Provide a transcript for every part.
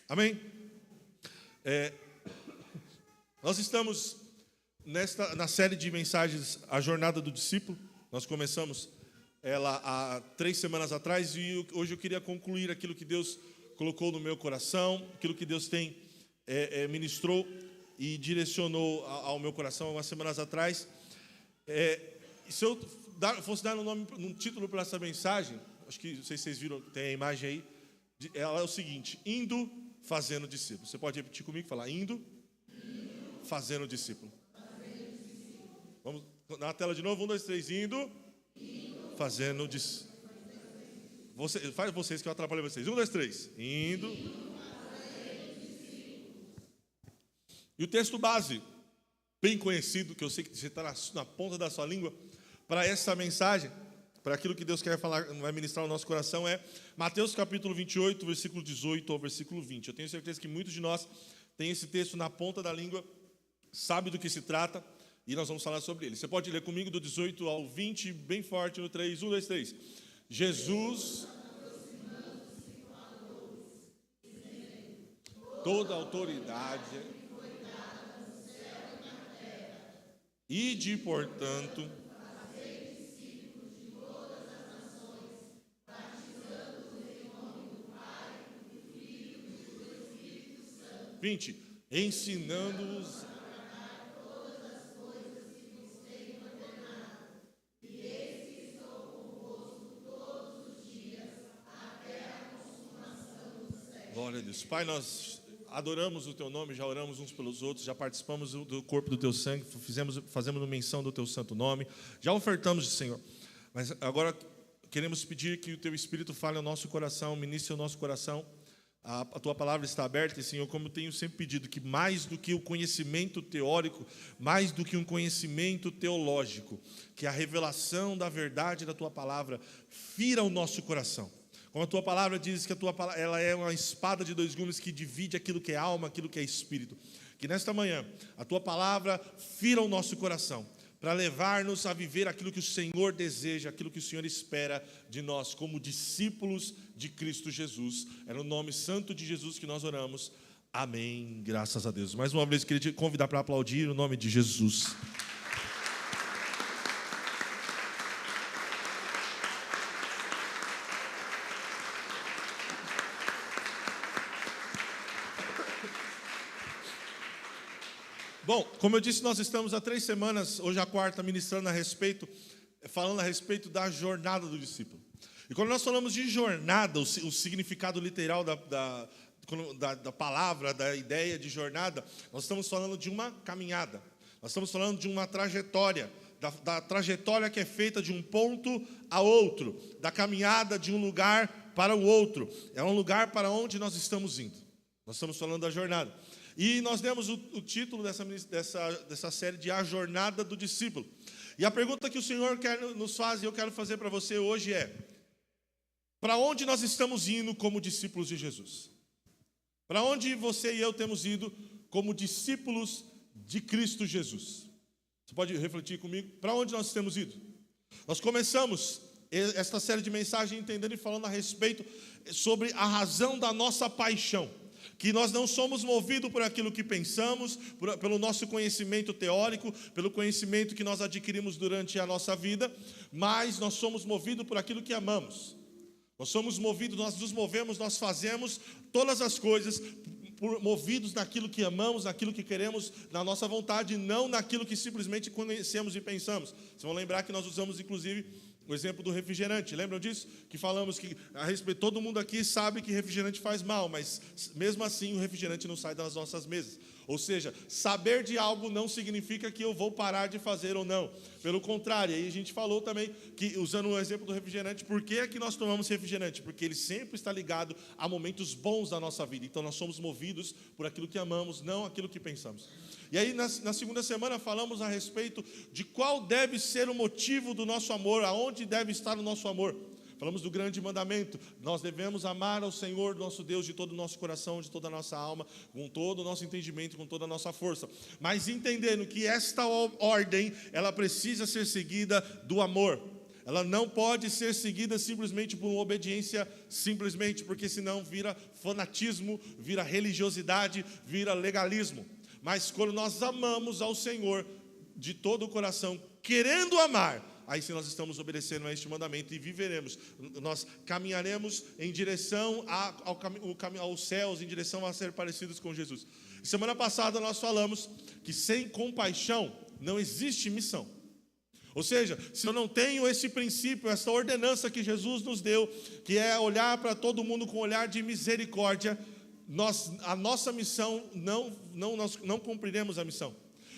Amém? Nós estamos na série de mensagens A Jornada do Discípulo. Nós começamos ela há 3 semanas atrás e hoje eu queria concluir aquilo que Deus colocou no meu coração, aquilo que Deus ministrou e direcionou ao meu coração algumas semanas atrás. Se eu fosse dar um título para essa mensagem, acho que não sei se vocês viram, tem a imagem aí, ela é o seguinte: indo, fazendo discípulo. Você pode repetir comigo e falar: indo, fazendo discípulo. Vamos na tela de novo, 1, 2, 3, indo, fazendo discípulo. Faz vocês que eu atrapalhei vocês. 1, 2, 3, indo. E o texto base, bem conhecido, que eu sei que você está na ponta da sua língua, para essa mensagem, para aquilo que Deus quer falar, vai ministrar no nosso coração, é Mateus capítulo 28, versículo 18 ao versículo 20. Eu tenho certeza que muitos de nós têm esse texto na ponta da língua, sabe do que se trata, e nós vamos falar sobre ele. Você pode ler comigo do 18 ao 20, bem forte no 3, 1, 2, 3. Jesus, toda autoridade, ide, portanto, ensinando-os Glória a Deus. Pai, nós adoramos o Teu nome, já oramos uns pelos outros, já participamos do corpo do Teu sangue, fazemos menção do Teu santo nome, já ofertamos, Senhor. Mas agora queremos pedir que o Teu Espírito fale ao nosso coração, ministre ao nosso coração. A Tua palavra está aberta, e, Senhor, como tenho sempre pedido, que mais do que o conhecimento teórico, mais do que um conhecimento teológico, que a revelação da verdade da Tua palavra fira o nosso coração. Como a Tua palavra diz que ela é uma espada de 2 gumes que divide aquilo que é alma, aquilo que é espírito. Que nesta manhã a Tua palavra fira o nosso coração, para levar-nos a viver aquilo que o Senhor deseja, aquilo que o Senhor espera de nós, como discípulos de Cristo Jesus. É no nome santo de Jesus que nós oramos. Amém. Graças a Deus. Mais uma vez, queria te convidar para aplaudir no nome de Jesus. Bom, como eu disse, nós estamos há 3 semanas, hoje a 4ª, ministrando falando a respeito da jornada do discípulo. E quando nós falamos de jornada, o significado literal da palavra, da ideia de jornada, nós estamos falando de uma caminhada, nós estamos falando de uma trajetória, da trajetória que é feita de um ponto a outro, da caminhada de um lugar para o outro, é um lugar para onde nós estamos indo. Nós estamos falando da jornada. E nós demos o título dessa série de A Jornada do Discípulo. E a pergunta que o Senhor nos faz e eu quero fazer para você hoje é: para onde nós estamos indo como discípulos de Jesus? Para onde você e eu temos ido como discípulos de Cristo Jesus? Você pode refletir comigo? Para onde nós temos ido? Nós começamos esta série de mensagens entendendo e falando a respeito sobre a razão da nossa paixão. Que nós não somos movidos por aquilo que pensamos, pelo nosso conhecimento teórico, pelo conhecimento que nós adquirimos durante a nossa vida, mas nós somos movidos por aquilo que amamos. Nós somos movidos, nós nos movemos, nós fazemos todas as coisas movidos naquilo que amamos, naquilo que queremos, na nossa vontade, não naquilo que simplesmente conhecemos e pensamos. Vocês vão lembrar que nós usamos, inclusive, o exemplo do refrigerante. Lembram disso? Que falamos que a respeito, todo mundo aqui sabe que refrigerante faz mal, mas mesmo assim o refrigerante não sai das nossas mesas. Ou seja, saber de algo não significa que eu vou parar de fazer ou não. Pelo contrário, aí a gente falou também, que usando o exemplo do refrigerante, por que é que nós tomamos refrigerante? Porque ele sempre está ligado a momentos bons da nossa vida. Então nós somos movidos por aquilo que amamos, não aquilo que pensamos. E aí na segunda semana falamos a respeito de qual deve ser o motivo do nosso amor, aonde deve estar o nosso amor. Falamos do grande mandamento: nós devemos amar ao Senhor, nosso Deus, de todo o nosso coração, de toda a nossa alma, com todo o nosso entendimento, com toda a nossa força. Mas entendendo que esta ordem, ela precisa ser seguida do amor. ela não pode ser seguida simplesmente por uma obediência, simplesmente, porque senão vira fanatismo, vira religiosidade, vira legalismo. Mas quando nós amamos ao Senhor de todo o coração, querendo amar, aí sim nós estamos obedecendo a este mandamento e viveremos. Nós caminharemos em direção aos céus, em direção a ser parecidos com Jesus. Semana passada nós falamos que sem compaixão não existe missão. Ou seja, se eu não tenho esse princípio, essa ordenança que Jesus nos deu, que é olhar para todo mundo com um olhar de misericórdia, a nossa missão, nós não cumpriremos a missão.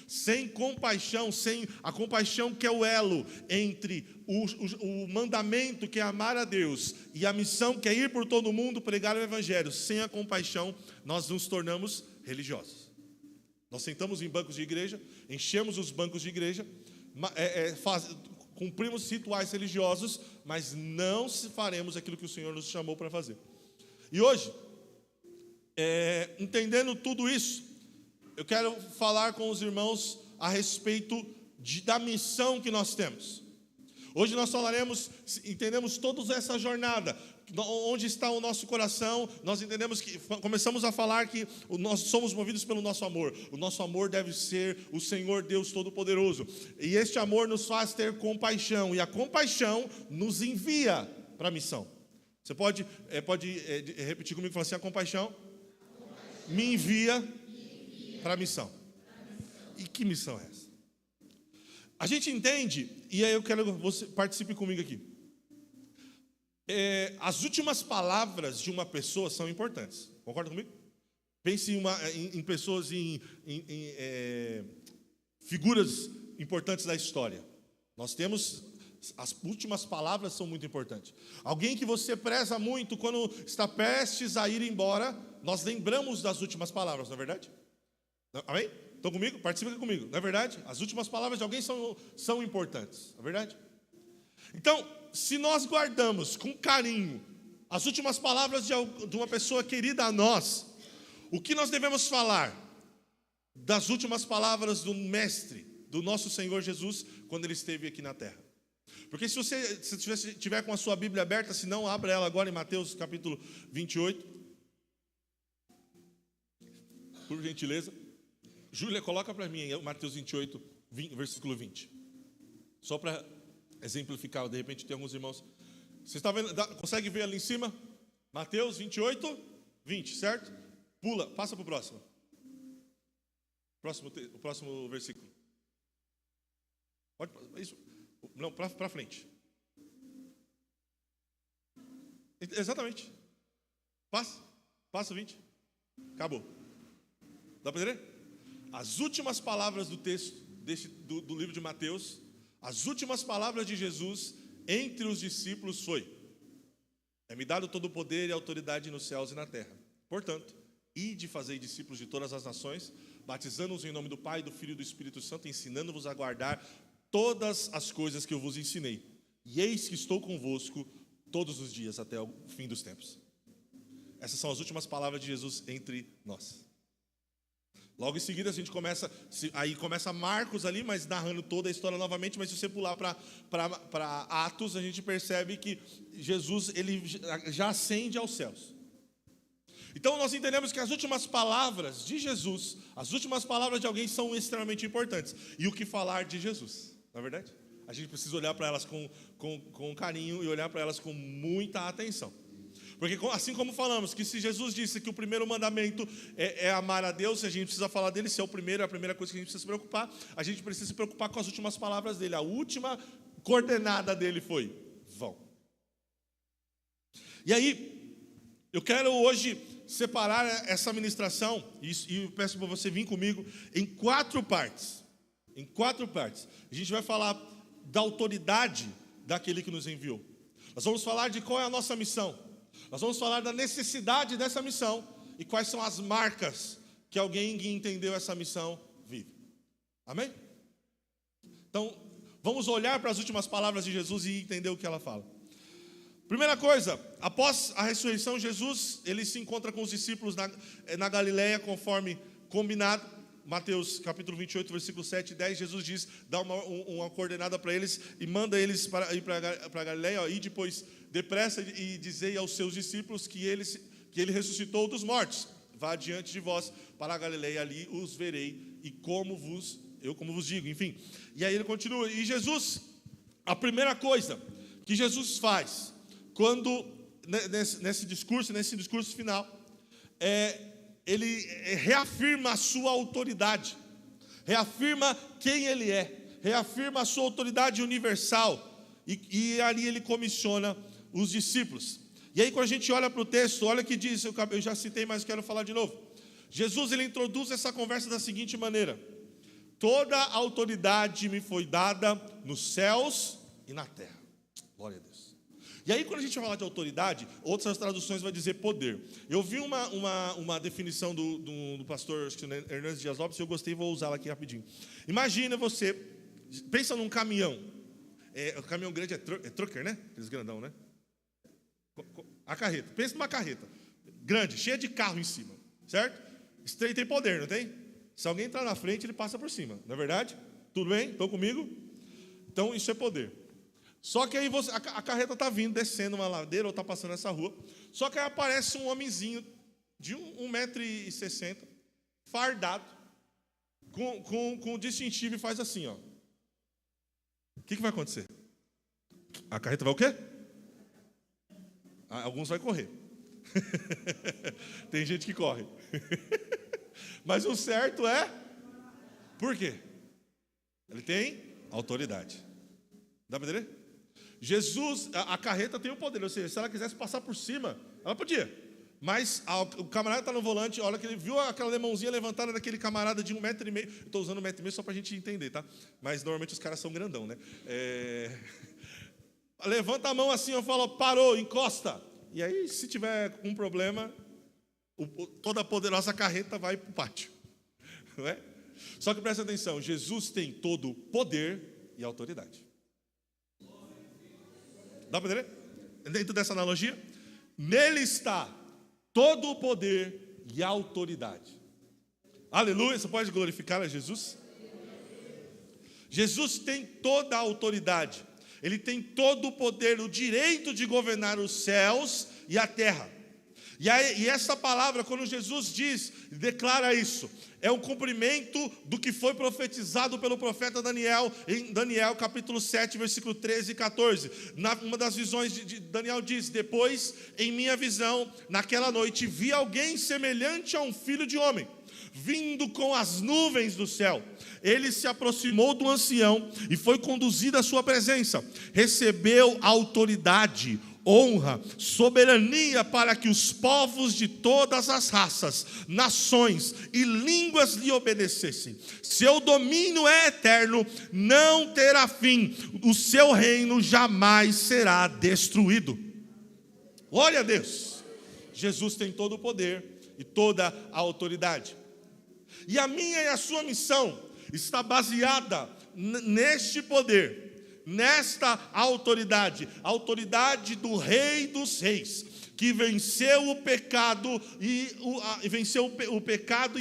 Sem compaixão, sem a compaixão que é o elo entre o mandamento que é amar a Deus e a missão que é ir por todo mundo pregar o Evangelho, sem a compaixão nós nos tornamos religiosos. Nós sentamos em bancos de igreja, enchemos os bancos de igreja, cumprimos rituais religiosos, mas não faremos aquilo que o Senhor nos chamou para fazer. E hoje, entendendo tudo isso, eu quero falar com os irmãos a respeito da missão que nós temos. Hoje nós entendemos toda essa jornada, onde está o nosso coração. Nós entendemos que, começamos a falar que nós somos movidos pelo nosso amor. O nosso amor deve ser o Senhor Deus Todo-Poderoso. E este amor nos faz ter compaixão, e a compaixão nos envia para a missão. Você pode repetir comigo e falar assim: a compaixão me envia para a missão. E que missão é essa? A gente entende, e aí eu quero que você participe comigo aqui. As últimas palavras de uma pessoa são importantes. Concorda comigo? Pense em pessoas, em figuras importantes da história. Nós temos, as últimas palavras são muito importantes. Alguém que você preza muito, quando está prestes a ir embora, nós lembramos das últimas palavras, não é verdade? Amém? Estão comigo? Participa aqui comigo. Não é verdade? As últimas palavras de alguém são importantes. Não é verdade? Então, se nós guardamos com carinho as últimas palavras de uma pessoa querida a nós, o que nós devemos falar das últimas palavras do Mestre, do nosso Senhor Jesus, quando Ele esteve aqui na terra? Porque se você tiver com a sua Bíblia aberta, se não, abra ela agora em Mateus capítulo 28. Por gentileza. Júlia, coloca para mim aí, Mateus 28, versículo 20. Só para exemplificar, de repente tem alguns irmãos. Você está vendo? Consegue ver ali em cima? Mateus 28, 20, certo? Pula, passa para o próximo. O próximo versículo. Pode, isso, não, para frente. Exatamente. Passa 20. Acabou. Dá para entender? As últimas palavras do texto do livro de Mateus, as últimas palavras de Jesus entre os discípulos foi: é-me dado todo o poder e autoridade nos céus e na terra. Portanto, ide e fazei discípulos de todas as nações, batizando-os em nome do Pai, do Filho e do Espírito Santo, ensinando-vos a guardar todas as coisas que eu vos ensinei. E eis que estou convosco todos os dias até o fim dos tempos. Essas são as últimas palavras de Jesus entre nós. Logo em seguida a gente começa Marcos ali, mas narrando toda a história novamente. Mas se você pular para Atos, a gente percebe que Jesus ele já ascende aos céus. Então nós entendemos que as últimas palavras de Jesus, as últimas palavras de alguém são extremamente importantes. E o que falar de Jesus, não é verdade? A gente precisa olhar para elas com carinho e olhar para elas com muita atenção. Porque assim como falamos que se Jesus disse que o primeiro mandamento é amar a Deus, a gente precisa falar dele, se é a primeira coisa que a gente precisa se preocupar, a gente precisa se preocupar com as últimas palavras dele. A última coordenada dele foi: vão. E aí, eu quero hoje separar essa ministração, e eu peço para você vir comigo, em 4 partes. Em 4 partes. A gente vai falar da autoridade daquele que nos enviou. Nós vamos falar de qual é a nossa missão. Nós vamos falar da necessidade dessa missão e quais são as marcas que alguém que entendeu essa missão vive. Amém? Então, vamos olhar para as últimas palavras de Jesus e entender o que ela fala. Primeira coisa, após a ressurreição, Jesus ele se encontra com os discípulos na Galileia, conforme combinado. Mateus capítulo 28, versículo 7 e 10, Jesus diz, dá uma coordenada para eles e manda eles para ir para Galileia, e depois depressa e dizei aos seus discípulos que ele ressuscitou dos mortos. Vá diante de vós para a Galileia, ali os verei, e como vos digo, enfim. E aí ele continua, e Jesus, a primeira coisa que Jesus faz, quando, nesse discurso final, ele reafirma a sua autoridade, reafirma quem ele é, reafirma a sua autoridade universal, e ali ele comissiona os discípulos. E aí quando a gente olha para o texto, olha o que diz, eu já citei, mas quero falar de novo. Jesus, ele introduz essa conversa da seguinte maneira: toda a autoridade me foi dada nos céus e na terra. Glória a Deus. E aí quando a gente vai falar de autoridade, outras traduções vai dizer poder. Eu vi uma definição do pastor Hernandes Dias Lopes, e eu gostei e vou usá-la aqui rapidinho. Imagina você, pensa num caminhão. O caminhão grande é trucker, né? Aqueles grandão, né? A carreta, pensa numa carreta grande, cheia de carro em cima, certo? Esse trem tem poder, não tem? Se alguém entrar na frente, ele passa por cima, não é verdade? Tudo bem? Estão comigo? Então isso é poder. Só que aí a carreta está vindo, descendo uma ladeira, ou está passando essa rua. Só que aí aparece um homenzinho de 1,60 m, fardado, com distintivo, e faz assim, ó. O que vai acontecer? A carreta vai o quê? Alguns vai correr. Tem gente que corre. Mas o certo é... Por quê? Ele tem autoridade. Dá para entender? Jesus, a carreta tem o poder. Ou seja, se ela quisesse passar por cima, ela podia. Mas o camarada está no volante, olha que ele viu aquela mãozinha levantada daquele camarada de 1,5 m. Eu estou usando 1,5 m só para a gente entender, tá? Mas normalmente os caras são grandão, né? Levanta a mão assim, eu falo, parou, encosta. E aí, se tiver um problema, toda a poderosa carreta vai para o pátio. Não é? Só que presta atenção, Jesus tem todo o poder e autoridade. Dá para entender? Dentro dessa analogia, nele está todo o poder e autoridade. Aleluia, você pode glorificar a Jesus? Jesus tem toda a autoridade. Ele tem todo o poder, o direito de governar os céus e a terra. E essa palavra, quando Jesus declara isso, é um cumprimento do que foi profetizado pelo profeta Daniel, em Daniel capítulo 7, versículo 13 e 14. Uma das visões de Daniel diz, depois, em minha visão, naquela noite, vi alguém semelhante a um filho de homem, vindo com as nuvens do céu. Ele se aproximou do ancião e foi conduzido à sua presença. Recebeu autoridade, honra, soberania para que os povos de todas as raças, nações e línguas lhe obedecessem. Seu domínio é eterno, não terá fim. O seu reino jamais será destruído. Glória a Deus. Jesus tem todo o poder e toda a autoridade. E a minha e a sua missão está baseada neste poder, nesta autoridade, a autoridade do Rei dos Reis, que venceu o pecado e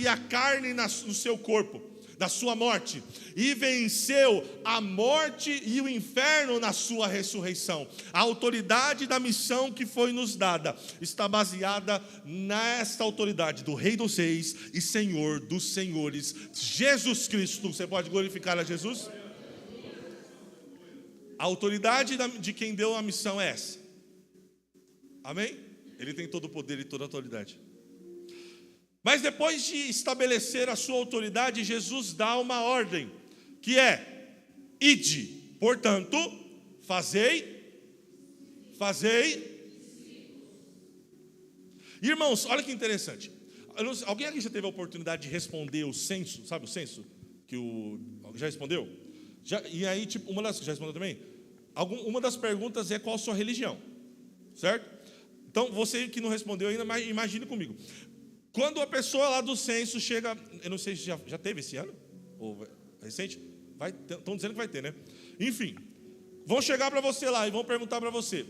a carne no seu corpo, da sua morte, e venceu a morte e o inferno na sua ressurreição. A autoridade da missão que foi nos dada está baseada nesta autoridade do Rei dos Reis e Senhor dos Senhores, Jesus Cristo. Você pode glorificar a Jesus? A autoridade de quem deu a missão é essa. Amém? Ele tem todo o poder e toda a autoridade. Mas depois de estabelecer a sua autoridade, Jesus dá uma ordem, que é: ide, portanto, fazei. Irmãos, olha que interessante. Alguém aqui já teve a oportunidade de responder o censo? Sabe o censo? Já respondeu? E aí, tipo, já respondeu também? Uma das perguntas é: qual a sua religião? Certo? Então, você que não respondeu ainda, imagine comigo. Quando a pessoa lá do censo chega, eu não sei se já teve esse ano, ou recente, estão dizendo que vai ter, né? Enfim, vão chegar para você lá e vão perguntar para você: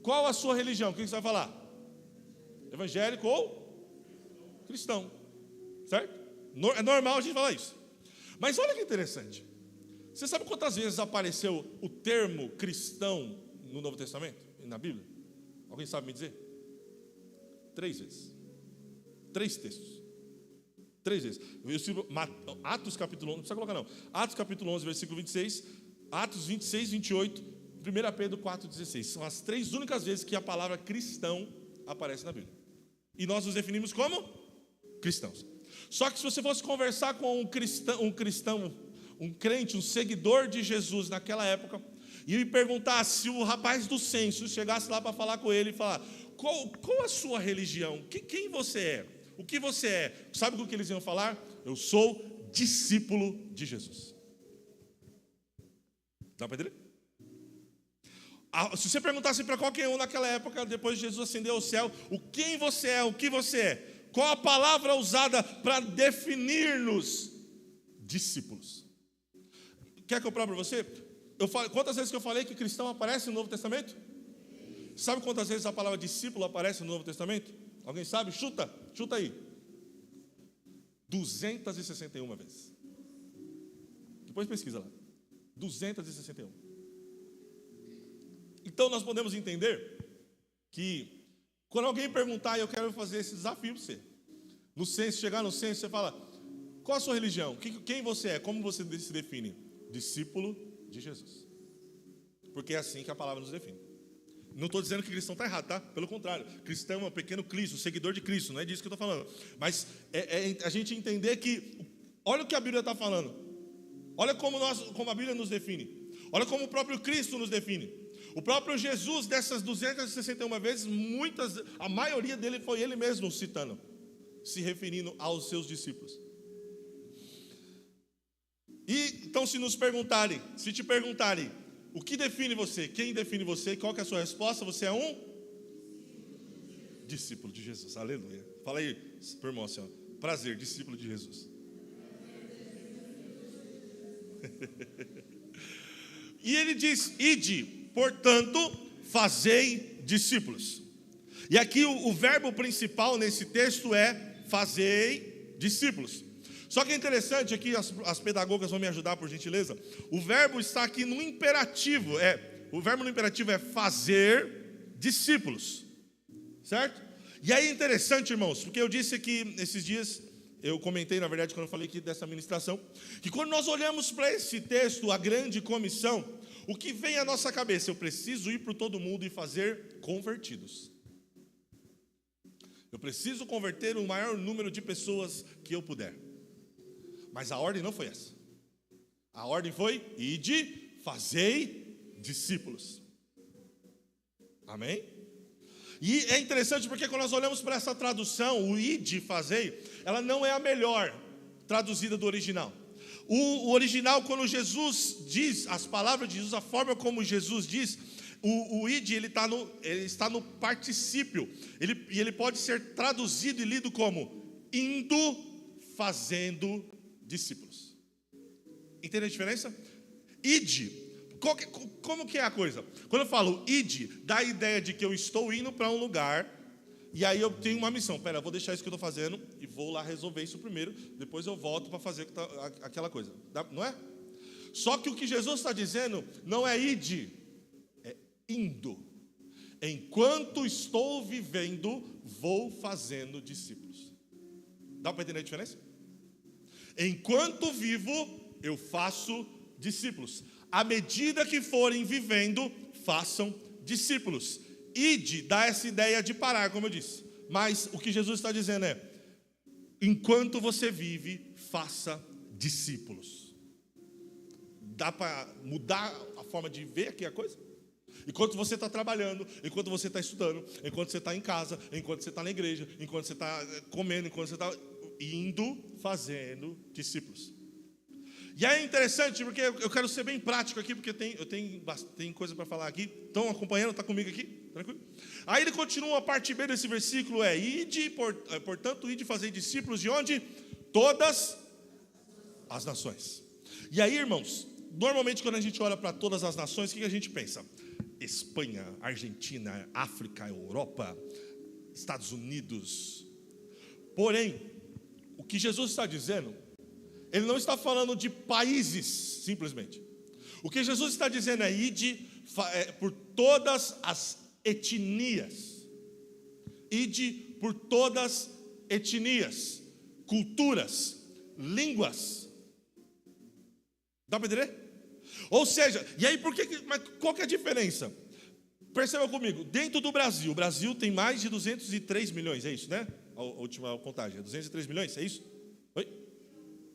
qual a sua religião? O que você vai falar? Evangélico ou cristão? Certo? É normal a gente falar isso. Mas olha que interessante. Você sabe quantas vezes apareceu o termo cristão no Novo Testamento? Na Bíblia? Alguém sabe me dizer? 3 vezes. 3 textos. 3 vezes. Atos capítulo 11, não precisa colocar não. Atos capítulo 11, versículo 26. Atos 26, 28. 1 Pedro 4, 16. São as 3 únicas vezes que a palavra cristão aparece na Bíblia. E nós nos definimos como cristãos. Só que se você fosse conversar com um cristão, um crente, um seguidor de Jesus naquela época, e me perguntasse se o rapaz do censo chegasse lá para falar com ele e falar: qual a sua religião? Quem você é? O que você é? Sabe o que eles iam falar? Eu sou discípulo de Jesus. Dá para entender? Se você perguntasse para qualquer um naquela época, depois de Jesus ascender ao céu, quem você é, o que você é? Qual a palavra usada para definir-nos? Discípulos. Quer que eu prove para você? Quantas vezes que eu falei que cristão aparece no Novo Testamento? Sabe quantas vezes a palavra discípulo aparece no Novo Testamento? Alguém sabe? Chuta aí. 261 vezes. Depois pesquisa lá. 261. Então nós podemos entender que quando alguém perguntar, eu quero fazer esse desafio para você. No censo, chegar no censo, você fala: qual a sua religião? Quem você é? Como você se define? Discípulo de Jesus. Porque é assim que a palavra nos define. Não estou dizendo que cristão está errado, tá? Pelo contrário, cristão é um pequeno Cristo, seguidor de Cristo, não é disso que eu estou falando. Mas é a gente entender que, olha o que a Bíblia está falando. Olha como a Bíblia nos define. Olha como o próprio Cristo nos define. O próprio Jesus, dessas 261 vezes, a maioria dele foi ele mesmo citando, se referindo aos seus discípulos. E então se te perguntarem, o que define você? Quem define você? Qual que é a sua resposta? Você é um discípulo de Jesus. Aleluia. Fala aí, por irmão, assim, ó. Prazer, discípulo de Jesus. E ele diz: ide, portanto, fazei discípulos. E aqui o verbo principal nesse texto é fazei discípulos. Só que é interessante aqui, as pedagogas vão me ajudar, por gentileza. O verbo está aqui no imperativo. O verbo no imperativo é fazer discípulos. Certo? E aí é interessante, irmãos, porque eu disse que esses dias, eu comentei, na verdade, quando eu falei aqui dessa ministração, que quando nós olhamos para esse texto, a grande comissão, o que vem à nossa cabeça? Eu preciso ir para todo mundo e fazer convertidos. Eu preciso converter o maior número de pessoas que eu puder. Mas a ordem não foi essa. A ordem foi: ide, fazei discípulos. Amém? E é interessante porque quando nós olhamos para essa tradução, o ide, fazei, ela não é a melhor traduzida do original. O original, quando Jesus diz, as palavras de Jesus, a forma como Jesus diz, o id, ele está no particípio. Ele pode ser traduzido e lido como indo, fazendo discípulos. Entende a diferença? Ide, como que é a coisa? Quando eu falo ide, dá a ideia de que eu estou indo para um lugar, e aí eu tenho uma missão. Eu vou deixar isso que eu estou fazendo e vou lá resolver isso primeiro, depois eu volto para fazer aquela coisa. Não é? Só que o que Jesus está dizendo não é ide, é indo. Enquanto estou vivendo, vou fazendo discípulos. Dá para entender a diferença? Enquanto vivo, eu faço discípulos. À medida que forem vivendo, façam discípulos. Ide dá essa ideia de parar, como eu disse. Mas o que Jesus está dizendo é: enquanto você vive, faça discípulos. Dá para mudar a forma de ver aqui a coisa? Enquanto você está trabalhando, enquanto você está estudando, enquanto você está em casa, enquanto você está na igreja, enquanto você está comendo, enquanto você está indo, fazendo discípulos. E aí é interessante, porque eu quero ser bem prático aqui, porque eu tenho coisa para falar aqui. Estão acompanhando? Está comigo aqui? Tranquilo? Aí ele continua, a parte B desse versículo é: ide, portanto, ide fazer discípulos de onde? Todas as nações. E aí, irmãos, normalmente quando a gente olha para todas as nações, o que a gente pensa? Espanha, Argentina, África, Europa, Estados Unidos. Porém, que Jesus está dizendo, ele não está falando de países, simplesmente. O que Jesus está dizendo é ide por todas as etnias. Ide por todas etnias, culturas, línguas. Dá para entender? Ou seja, e aí mas qual que é a diferença? Perceba comigo, dentro do Brasil, o Brasil tem mais de 203 milhões, é isso, né? A última contagem, 203 milhões, é isso? Oi?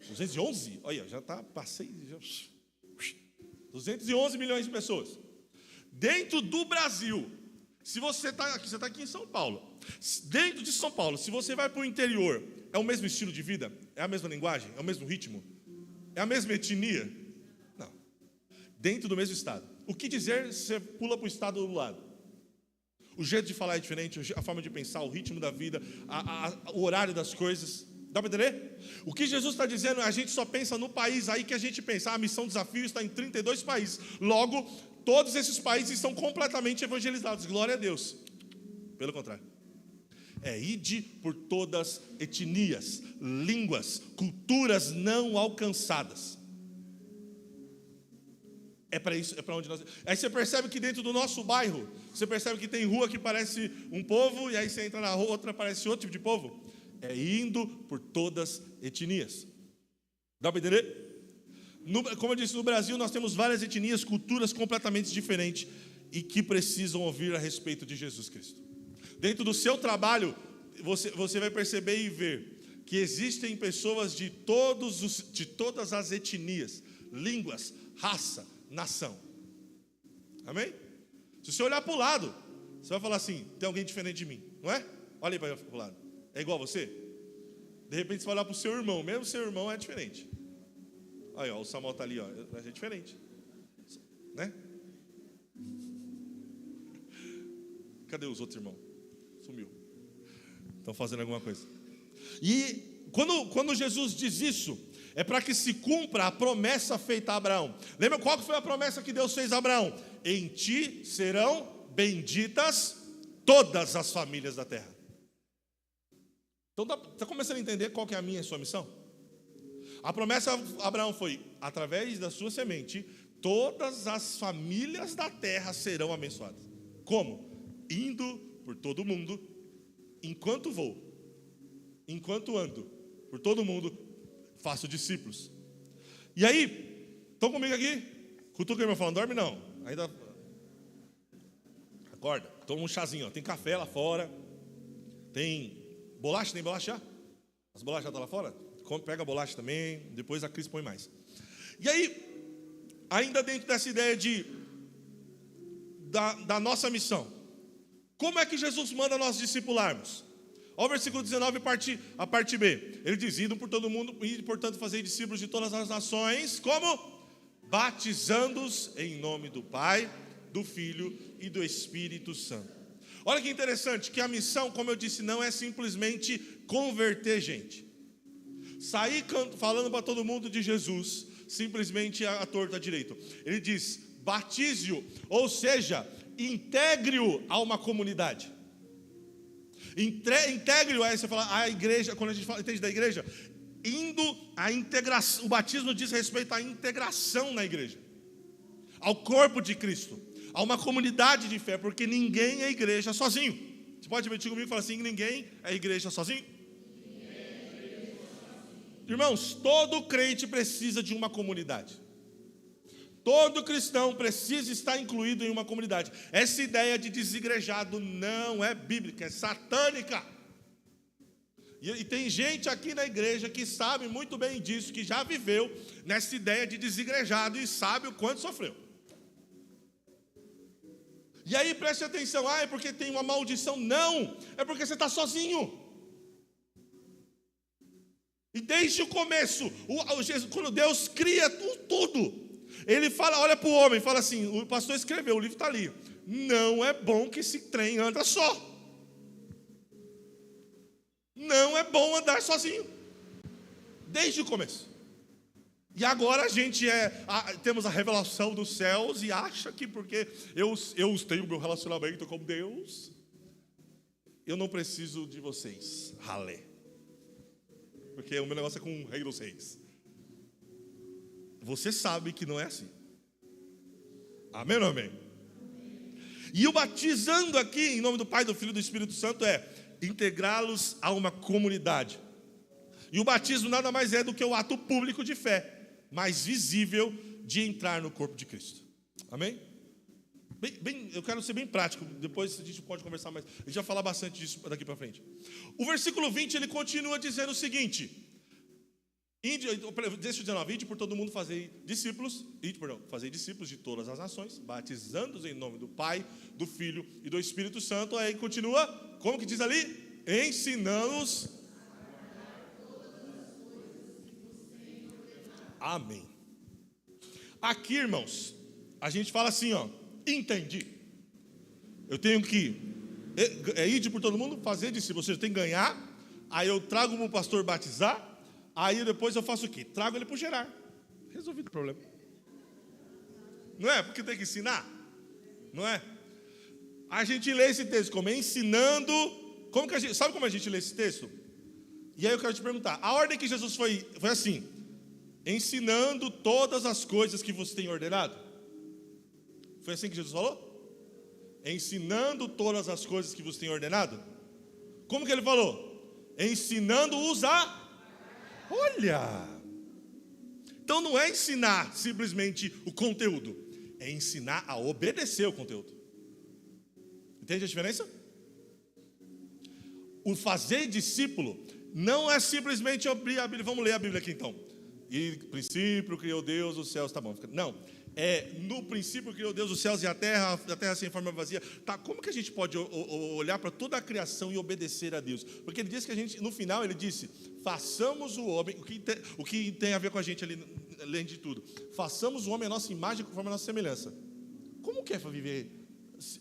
211? Olha, já está, passei, já... 211 milhões de pessoas. Dentro do Brasil, se você está aqui em São Paulo, dentro de São Paulo, se você vai para o interior, é o mesmo estilo de vida? É a mesma linguagem? É o mesmo ritmo? É a mesma etnia? Não. Dentro do mesmo estado. O que dizer se você pula para o estado do lado? O jeito de falar é diferente, a forma de pensar, o ritmo da vida, o horário das coisas. Dá para entender? O que Jesus está dizendo é a gente só pensa no país aí que a gente pensa. A missão desafio está em 32 países. Logo, todos esses países estão completamente evangelizados. Glória a Deus. Pelo contrário. É ide por todas etnias, línguas, culturas não alcançadas. É para isso, é para onde nós... Aí você percebe que dentro do nosso bairro, você percebe que tem rua que parece um povo, e aí você entra na rua, outra parece outro tipo de povo. É indo por todas etnias. Dá para entender? Como eu disse, no Brasil nós temos várias etnias, culturas completamente diferentes e que precisam ouvir a respeito de Jesus Cristo. Dentro do seu trabalho, você vai perceber e ver que existem pessoas de todas as etnias, línguas, raça, nação. Amém? Se você olhar para o lado, você vai falar assim, tem alguém diferente de mim, não é? Olha aí para o lado. É igual a você? De repente você vai olhar para o seu irmão, mesmo seu irmão é diferente. Aí, ó, o Samuel está ali, ó, é diferente, né? Cadê os outros irmãos? Sumiu. Estão fazendo alguma coisa. E quando Jesus diz isso, é para que se cumpra a promessa feita a Abraão. Lembra qual foi a promessa que Deus fez a Abraão? Em ti serão benditas todas as famílias da terra. Então está começando a entender qual que é a minha e a sua missão? A promessa a Abraão foi, através da sua semente, todas as famílias da terra serão abençoadas. Como? Indo por todo mundo, enquanto vou, enquanto ando, por todo mundo, faço discípulos. E aí, estão comigo aqui? Cutuca o irmão falando, dorme não. Ainda... Acorda, toma um chazinho, ó. Tem café lá fora. Tem bolacha, tem bolacha já? As bolachas já estão lá fora? Pega a bolacha também, depois a Cris põe mais. E aí, ainda dentro dessa ideia da nossa missão, como é que Jesus manda nós discipularmos? Olha o versículo 19, a parte B. Ele diz, indo por todo mundo, e portanto fazer discípulos de todas as nações, como? Batizando-os em nome do Pai, do Filho e do Espírito Santo. Olha que interessante, que a missão, como eu disse, não é simplesmente converter gente. Sair falando para todo mundo de Jesus, simplesmente a torta direito. Ele diz, batize-o, ou seja, integre-o a uma comunidade. Integre-o, aí você fala, a igreja, quando a gente entende da igreja, a integração, o batismo diz respeito à integração na igreja, ao corpo de Cristo, a uma comunidade de fé, porque ninguém é igreja sozinho. Você pode repetir comigo e falar assim, ninguém é igreja sozinho? Irmãos, todo crente precisa de uma comunidade. Todo cristão precisa estar incluído em uma comunidade. Essa ideia de desigrejado não é bíblica, é satânica. E tem gente aqui na igreja que sabe muito bem disso, que já viveu nessa ideia de desigrejado e sabe o quanto sofreu. E aí preste atenção, é porque tem uma maldição. Não, é porque você está sozinho. E desde o começo, quando Deus cria tudo, Ele fala, olha para o homem, fala assim, o pastor escreveu, o livro está ali. Não é bom que esse trem anda só. Não é bom andar sozinho. Desde o começo. E agora a gente temos a revelação dos céus e acha que porque eu tenho meu relacionamento com Deus, eu não preciso de vocês. Ralé. porque o meu negócio é com o Rei dos Reis. Você sabe que não é assim. Amém ou não amém? E o batizando aqui, em nome do Pai, do Filho e do Espírito Santo, é integrá-los a uma comunidade. E o batismo nada mais é do que o ato público de fé, mais visível de entrar no corpo de Cristo. Amém? Eu quero ser bem prático, depois a gente pode conversar mais. A gente vai falar bastante disso daqui para frente. O versículo 20, ele continua dizendo o seguinte: deixa eu dizer, ide por todo mundo fazer discípulos de todas as nações, batizando-os em nome do Pai, do Filho e do Espírito Santo. Aí continua, como que diz ali? Ensinando-os. Amém. Aqui, irmãos, a gente fala assim, ó, entendi. Eu tenho que ir por todo mundo, fazer discípulos, ou seja, tem que ganhar. Aí eu trago o pastor batizar. Aí depois eu faço o quê? Trago ele para o Gerar. Resolvido o problema. Não é? Porque tem que ensinar. Não é? A gente lê esse texto como ensinando. Sabe como a gente lê esse texto? E aí eu quero te perguntar, a ordem que Jesus foi assim: ensinando todas as coisas que você tem ordenado. Foi assim que Jesus falou? Ensinando todas as coisas que você tem ordenado. Como que ele falou? Ensinando-os a... Olha! Então não é ensinar simplesmente o conteúdo, é ensinar a obedecer o conteúdo. Entende a diferença? O fazer discípulo não é simplesmente abrir a Bíblia. Vamos ler a Bíblia aqui então. E princípio criou Deus os céus, tá bom. Não, no princípio criou Deus os céus e a terra sem forma vazia. Tá, como que a gente pode olhar para toda a criação e obedecer a Deus? Porque ele disse que a gente, no final ele disse, façamos o homem, o que tem a ver com a gente ali, além de tudo, façamos o homem a nossa imagem conforme a nossa semelhança. Como que é para viver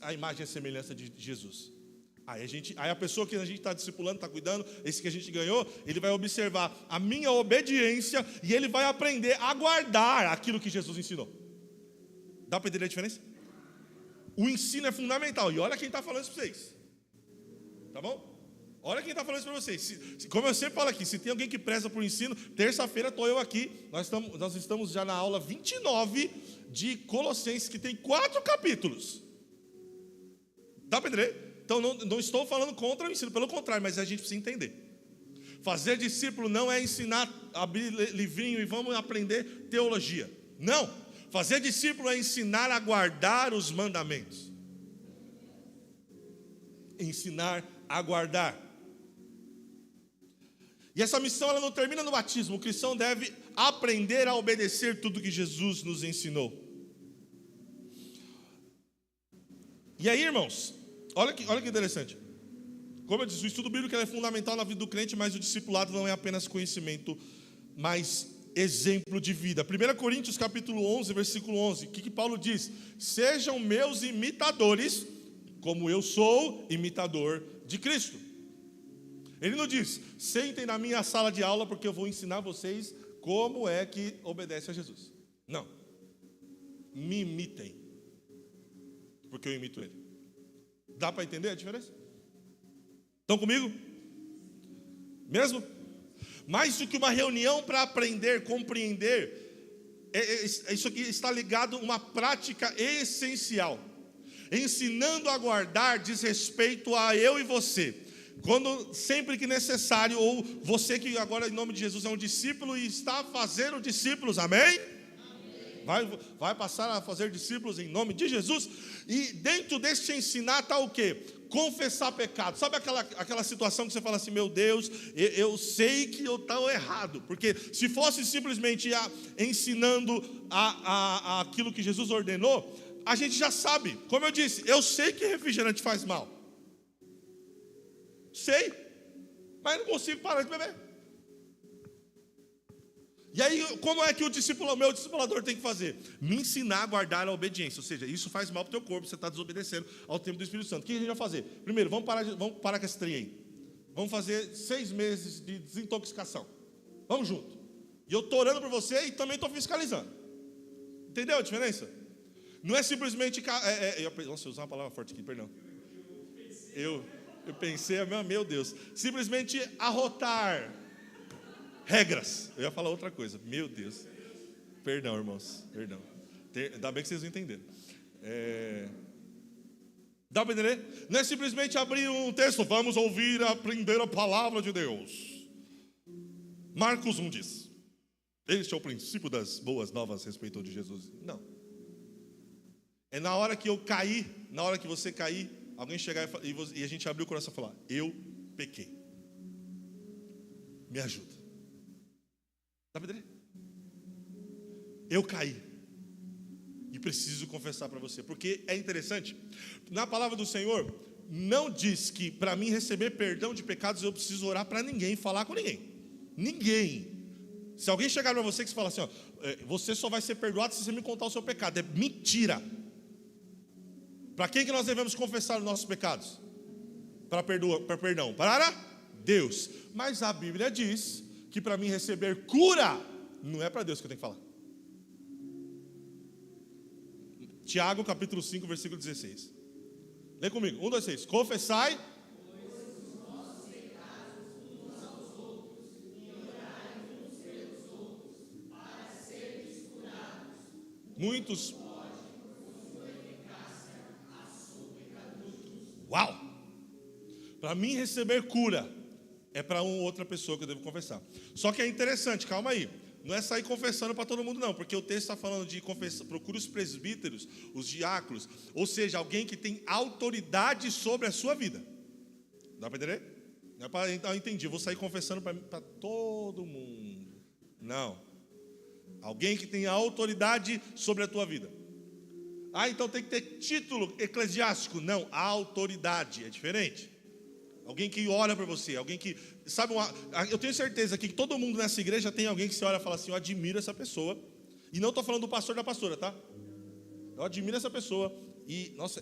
a imagem e a semelhança de Jesus? Aí a pessoa que a gente está discipulando, está cuidando, esse que a gente ganhou, ele vai observar a minha obediência e ele vai aprender a guardar aquilo que Jesus ensinou. Dá para entender a diferença? O ensino é fundamental. E olha quem está falando isso para vocês. Tá bom? Olha quem está falando isso para vocês. Como eu sempre falo aqui, se tem alguém que preza por ensino, terça-feira estou eu aqui. Nós estamos já na aula 29 de Colossenses, que tem 4 capítulos. Dá para entender? Então não estou falando contra o ensino, pelo contrário, mas a gente precisa entender. Fazer discípulo não é ensinar, abrir livrinho e vamos aprender teologia. Não. Fazer discípulo é ensinar a guardar os mandamentos. Ensinar a guardar. E essa missão ela não termina no batismo. O cristão deve aprender a obedecer tudo que Jesus nos ensinou. E aí, irmãos, olha que interessante. Como eu disse, o estudo bíblico é fundamental na vida do crente, mas o discipulado não é apenas conhecimento, mas exemplo de vida. 1 Coríntios capítulo 11, versículo 11, o que Paulo diz? Sejam meus imitadores, como eu sou imitador de Cristo. Ele não diz, sentem na minha sala de aula, porque eu vou ensinar vocês como é que obedece a Jesus. Não. Me imitem, porque eu imito ele. Dá para entender a diferença? Estão comigo? Mesmo? Mais do que uma reunião para aprender, compreender, isso aqui está ligado a uma prática essencial. Ensinando a guardar diz respeito a eu e você. Sempre que necessário, ou você que agora em nome de Jesus é um discípulo e está fazendo discípulos, amém? Vai passar a fazer discípulos em nome de Jesus. E dentro deste ensinar está o quê? Confessar pecado. Sabe aquela situação que você fala assim, meu Deus, eu sei que eu estou errado. Porque se fosse simplesmente ensinando aquilo que Jesus ordenou, a gente já sabe. Como eu disse, eu sei que refrigerante faz mal. Sei, mas não consigo parar de beber. E aí, como é que o meu discipulador tem que fazer? Me ensinar a guardar a obediência. Ou seja, isso faz mal para o teu corpo, você está desobedecendo ao tempo do Espírito Santo. O que a gente vai fazer? Primeiro, vamos parar com esse trem aí. Vamos fazer 6 meses de desintoxicação. Vamos junto. E eu estou orando por você e também estou fiscalizando. Entendeu a diferença? Não é simplesmente... Nossa, eu usar uma palavra forte aqui, perdão. Eu pensei, meu Deus. Simplesmente arrotar. regras. Eu ia falar outra coisa. Meu Deus. Perdão, irmãos. Perdão. Ainda bem que vocês não entenderam. Dá para entender? Não é simplesmente abrir um texto. Vamos ouvir, aprender a palavra de Deus. Marcos 1 diz: este é o princípio das boas novas a respeito de Jesus. Não. É na hora que eu cair, na hora que você cair, alguém chegar e a gente abrir o coração e falar: eu pequei. Me ajuda. Dá para entender? Eu caí. E preciso confessar para você. Porque é interessante. Na palavra do Senhor, não diz que para mim receber perdão de pecados eu preciso orar para ninguém, falar com ninguém. Ninguém. Se alguém chegar para você que fala assim, ó, você só vai ser perdoado se você me contar o seu pecado. É mentira. Para quem que nós devemos confessar os nossos pecados? Para perdão. Para Deus. Mas a Bíblia diz que para mim receber cura, não é para Deus que eu tenho que falar. Tiago capítulo 5, versículo 16. Lê comigo, 1, 2, 3. Confessai os nossos pecados uns aos outros, e orai uns pelos outros, para serem curados. Muitos. Uau! Para mim receber cura é para uma outra pessoa que eu devo confessar. Só que é interessante, calma aí. Não é sair confessando para todo mundo não, porque o texto está falando de confessar, procura os presbíteros, os diáconos, ou seja, alguém que tem autoridade sobre a sua vida. Dá para entender? Não é para, então, eu entendi, eu vou sair confessando para todo mundo. Não. Alguém que tem autoridade sobre a tua vida. Ah, então tem que ter título eclesiástico. Não, a autoridade é diferente. Alguém que olha para você, alguém que, sabe, eu tenho certeza que todo mundo nessa igreja tem alguém que você olha e fala assim, eu admiro essa pessoa. E não estou falando do pastor e da pastora, tá? Eu admiro essa pessoa. E, nossa,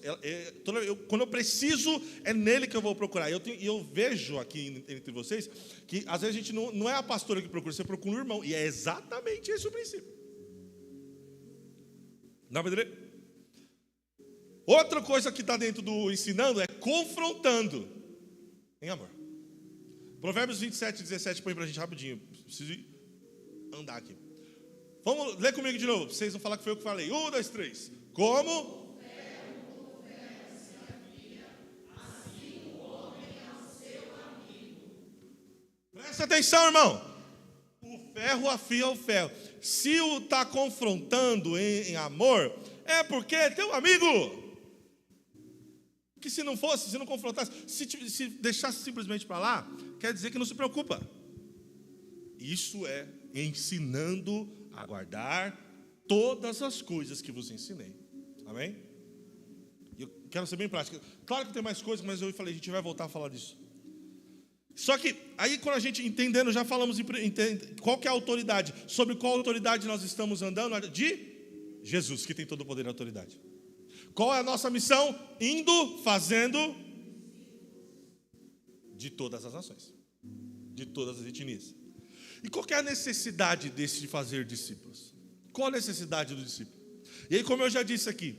quando eu preciso, é nele que eu vou procurar. E eu vejo aqui entre vocês, que às vezes a gente não é a pastora que procura, você procura um irmão. E é exatamente esse o princípio. Dá para entender? Outra coisa que está dentro do ensinando é confrontando em amor. Provérbios 27, 17, põe para a gente rapidinho. Preciso andar aqui. Vamos ler comigo de novo. Vocês vão falar que foi eu que falei. 1, 2, 3. Como? Presta atenção, irmão. O ferro afia o ferro. Se o está confrontando em amor, é porque é teu amigo. Que se não fosse, se não confrontasse, se deixasse simplesmente para lá, quer dizer que não se preocupa. Isso é ensinando a guardar todas as coisas que vos ensinei. Amém? Eu quero ser bem prático. Claro que tem mais coisas, mas eu falei, a gente vai voltar a falar disso. Só que, aí quando a gente entendendo, já falamos qual que é a autoridade. Sobre qual autoridade nós estamos andando? De Jesus, que tem todo o poder e autoridade. Qual é a nossa missão? Indo, fazendo de todas as nações, de todas as etnias. E qual que é a necessidade de fazer discípulos? Qual a necessidade do discípulo? E aí, como eu já disse aqui,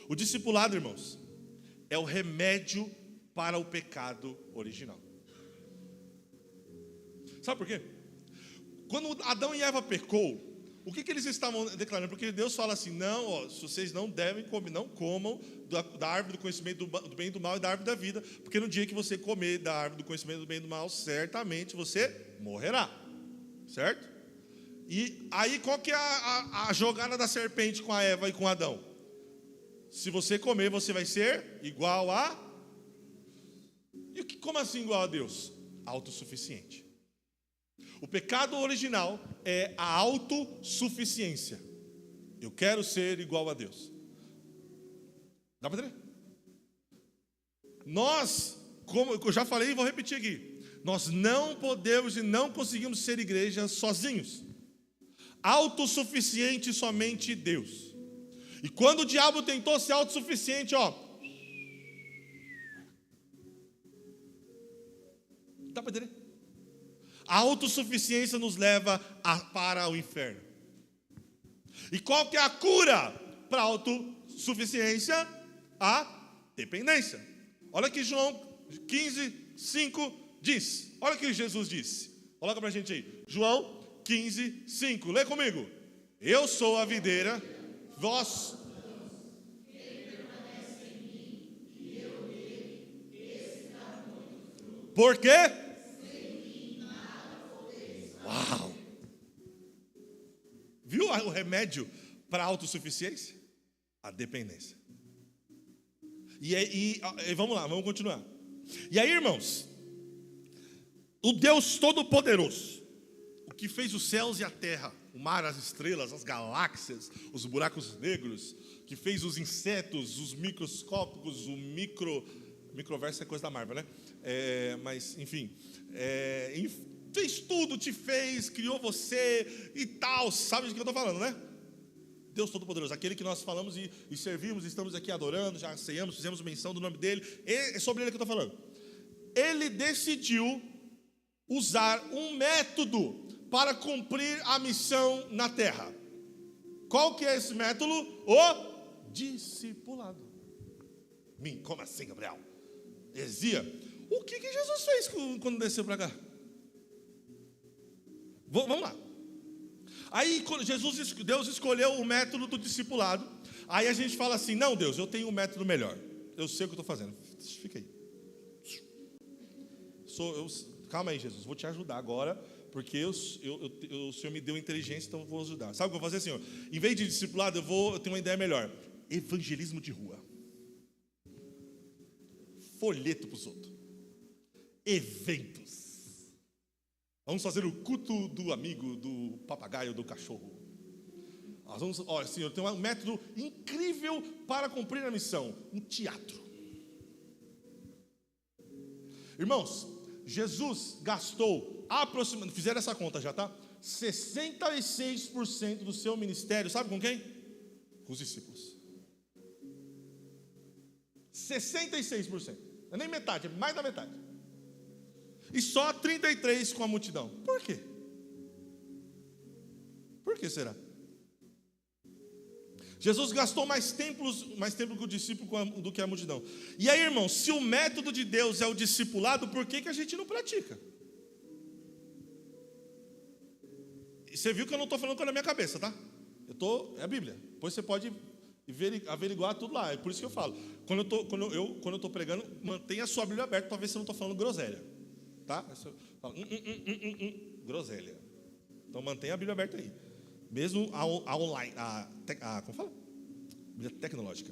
o discipulado, irmãos, é o remédio para o pecado original. Sabe por quê? Quando Adão e Eva pecou, o que eles estavam declarando? Porque Deus fala assim, não, ó, vocês não devem comer, não comam da árvore do conhecimento do bem e do mal e da árvore da vida, porque no dia que você comer da árvore do conhecimento do bem e do mal, certamente você morrerá, certo? E aí qual que é a jogada da serpente com a Eva e com Adão? Se você comer, você vai ser igual a... E como assim igual a Deus? Autossuficiente. O pecado original é a autossuficiência. Eu quero ser igual a Deus. Dá para entender? Nós, como eu já falei e vou repetir aqui, nós não podemos e não conseguimos ser igreja sozinhos. Autossuficiente somente Deus. E quando o diabo tentou ser autossuficiente, ó, dá para entender? A autossuficiência nos leva para o inferno. E qual que é a cura para a autossuficiência? A dependência. Olha que João 15, 5 diz. Olha o que Jesus disse. Coloca pra gente aí. João 15, 5. Lê comigo. Eu sou a videira, vós... Por quê? Uau! Viu o remédio para a autossuficiência? A dependência. E vamos lá, vamos continuar. E aí, irmãos, o Deus Todo-Poderoso, o que fez os céus e a terra, o mar, as estrelas, as galáxias, os buracos negros, que fez os insetos, os microscópicos, o microverso é coisa da Marvel, né? Mas, enfim, fez tudo, te fez, criou você e tal. Sabe do que eu estou falando, né? Deus Todo-Poderoso, aquele que nós falamos e servimos, estamos aqui adorando, já ceiamos, fizemos menção do nome dele. É sobre ele que eu estou falando. Ele decidiu usar um método para cumprir a missão na terra. Qual que é esse método? O discipulado. Como assim, Gabriel? Heresia. O que Jesus fez quando desceu para cá? Vamos lá. Aí Deus escolheu o método do discipulado. Aí a gente fala assim: não, Deus, eu tenho um método melhor. Eu sei o que eu estou fazendo. Fica aí. Calma aí, Jesus, vou te ajudar agora, porque o Senhor me deu inteligência, então eu vou ajudar. Sabe o que eu vou fazer assim? Ó? Em vez de discipulado, eu tenho uma ideia melhor. Evangelismo de rua. Folheto para os outros. Eventos. Vamos fazer o culto do amigo, do papagaio, do cachorro. Olha, Senhor, tem um método incrível para cumprir a missão. Um teatro. Irmãos, Jesus gastou aproximadamente, fizeram essa conta já, tá? 66% do seu ministério, sabe com quem? Com os discípulos. 66%. Não é nem metade, é mais da metade. E só 33% com a multidão. Por quê? Por que será? Jesus gastou mais tempo com o discípulo do que a multidão. E aí, irmão, se o método de Deus é o discipulado, por que a gente não pratica? Você viu que eu não estou falando com a minha cabeça, tá? É a Bíblia. Depois você pode averiguar tudo lá. É por isso que eu falo. Quando eu estou pregando, mantenha a sua Bíblia aberta para ver se eu não estou falando groselha. Tá? Groselha. Então mantenha a Bíblia aberta aí. Mesmo a online, como fala? Bíblia tecnológica.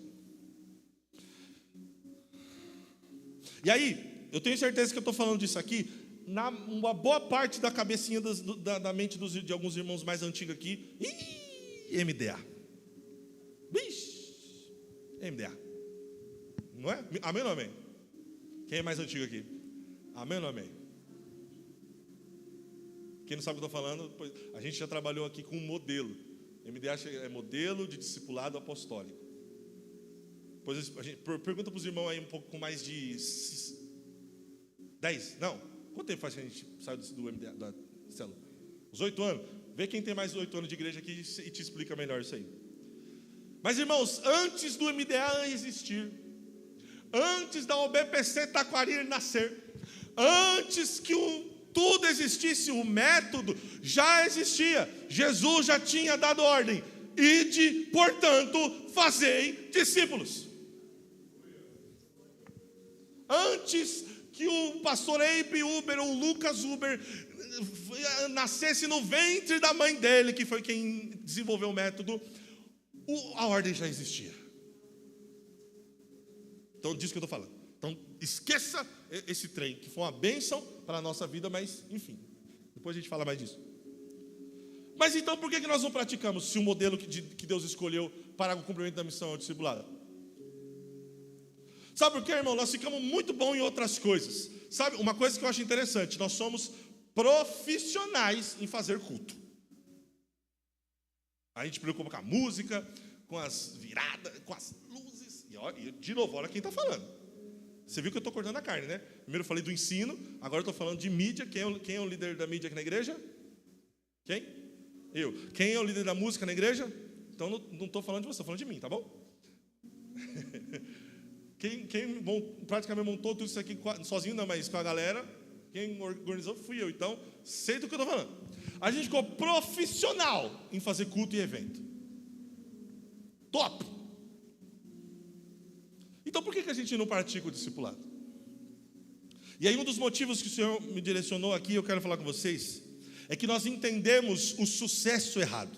E aí, eu tenho certeza que eu estou falando disso aqui, uma boa parte da cabecinha da mente de alguns irmãos mais antigos aqui. MDA. Bicho, MDA. Não é? Amém ou não amém? Quem é mais antigo aqui? Amém ou não amém? Quem não sabe o que eu estou falando, a gente já trabalhou aqui com um modelo. MDA é modelo de discipulado apostólico. Depois a gente pergunta para os irmãos aí um pouco com mais de 10, não. Quanto tempo faz que a gente saiu do MDA, da célula? Uns 8 anos. Vê quem tem mais de 8 anos de igreja aqui e te explica melhor isso aí. Mas, irmãos, antes do MDA existir, antes da OBPC Taquari nascer, antes que tudo existisse, o método já existia. Jesus já tinha dado ordem: ide, portanto, fazei discípulos. Antes que o pastor Abe Uber ou Lucas Uber nascesse no ventre da mãe dele, que foi quem desenvolveu o método, a ordem já existia. Então, disso que eu estou falando. Então, esqueça esse trem, que foi uma bênção para a nossa vida, mas, enfim, depois a gente fala mais disso. Mas então, por que nós não praticamos, se o modelo que Deus escolheu para o cumprimento da missão é o discipulado? Sabe por quê, irmão? Nós ficamos muito bons em outras coisas. Sabe, uma coisa que eu acho interessante, nós somos profissionais em fazer culto. A gente preocupa com a música, com as viradas, com as luzes. E de novo, olha quem está falando. Você viu que eu estou cortando a carne, né? Primeiro eu falei do ensino, agora eu estou falando de mídia. Quem é o líder da mídia aqui na igreja? Quem? Eu. Quem é o líder da música na igreja? Então não estou falando de você, estou falando de mim, tá bom? Quem praticamente montou tudo isso aqui sozinho, não, mas com a galera? Quem organizou fui eu, então sei do que eu estou falando. A gente ficou profissional em fazer culto e evento. Top! Então por que a gente não pratica o discipulado? E aí um dos motivos que o Senhor me direcionou aqui, eu quero falar com vocês, é que nós entendemos o sucesso errado.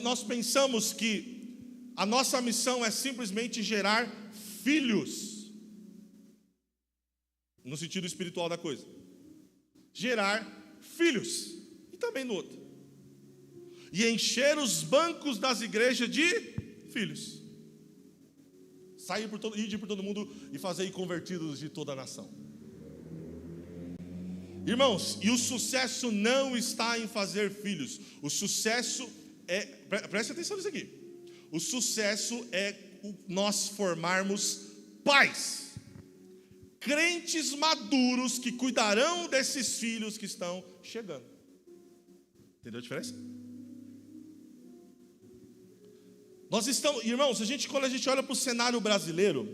Nós pensamos que a nossa missão é simplesmente gerar filhos, no sentido espiritual da coisa. Gerar filhos, e também no outro. E encher os bancos das igrejas de filhos. Ir por todo mundo e fazer convertidos de toda a nação. Irmãos, e o sucesso não está em fazer filhos. O sucesso preste atenção nisso aqui. O sucesso é nós formarmos pais, crentes maduros que cuidarão desses filhos que estão chegando. Entendeu a diferença? Nós estamos, irmãos, quando a gente olha para o cenário brasileiro,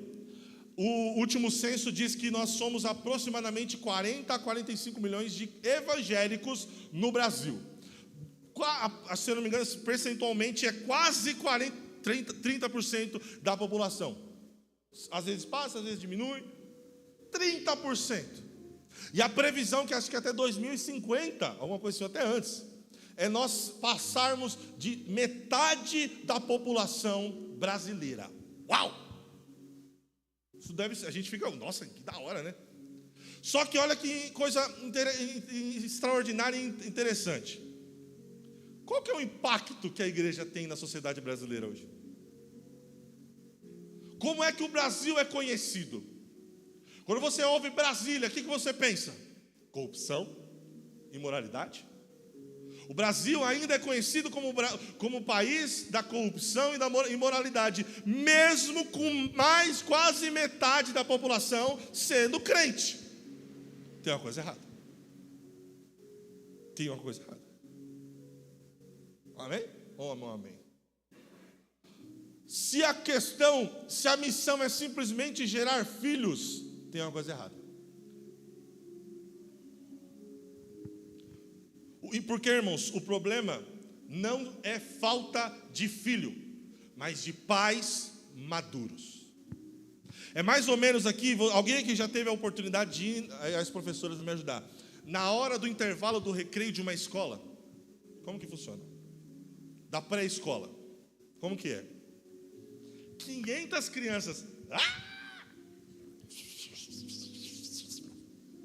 o último censo diz que nós somos aproximadamente 40 a 45 milhões de evangélicos no Brasil. Se eu não me engano, percentualmente é quase 30% da população. Às vezes passa, às vezes diminui. 30%. E a previsão, que acho que até 2050, alguma coisa assim, até antes, é nós passarmos de metade da população brasileira. Uau! Isso deve ser, a gente fica, nossa, que da hora, né? Só que olha que coisa extraordinária e interessante. Qual que é o impacto que a igreja tem na sociedade brasileira hoje? Como é que o Brasil é conhecido? Quando você ouve Brasília, o que você pensa? Corrupção? Imoralidade? O Brasil ainda é conhecido como o país da corrupção e da imoralidade, mesmo com quase metade da população sendo crente. Tem uma coisa errada. Tem uma coisa errada. Amém? Ou amém? Se a missão é simplesmente gerar filhos, tem uma coisa errada. E porque, irmãos, o problema não é falta de filho, mas de pais maduros. É mais ou menos aqui, alguém aqui já teve a oportunidade de ir, as professoras me ajudar, na hora do intervalo do recreio de uma escola, como que funciona? Da pré-escola, como que é? 500 crianças,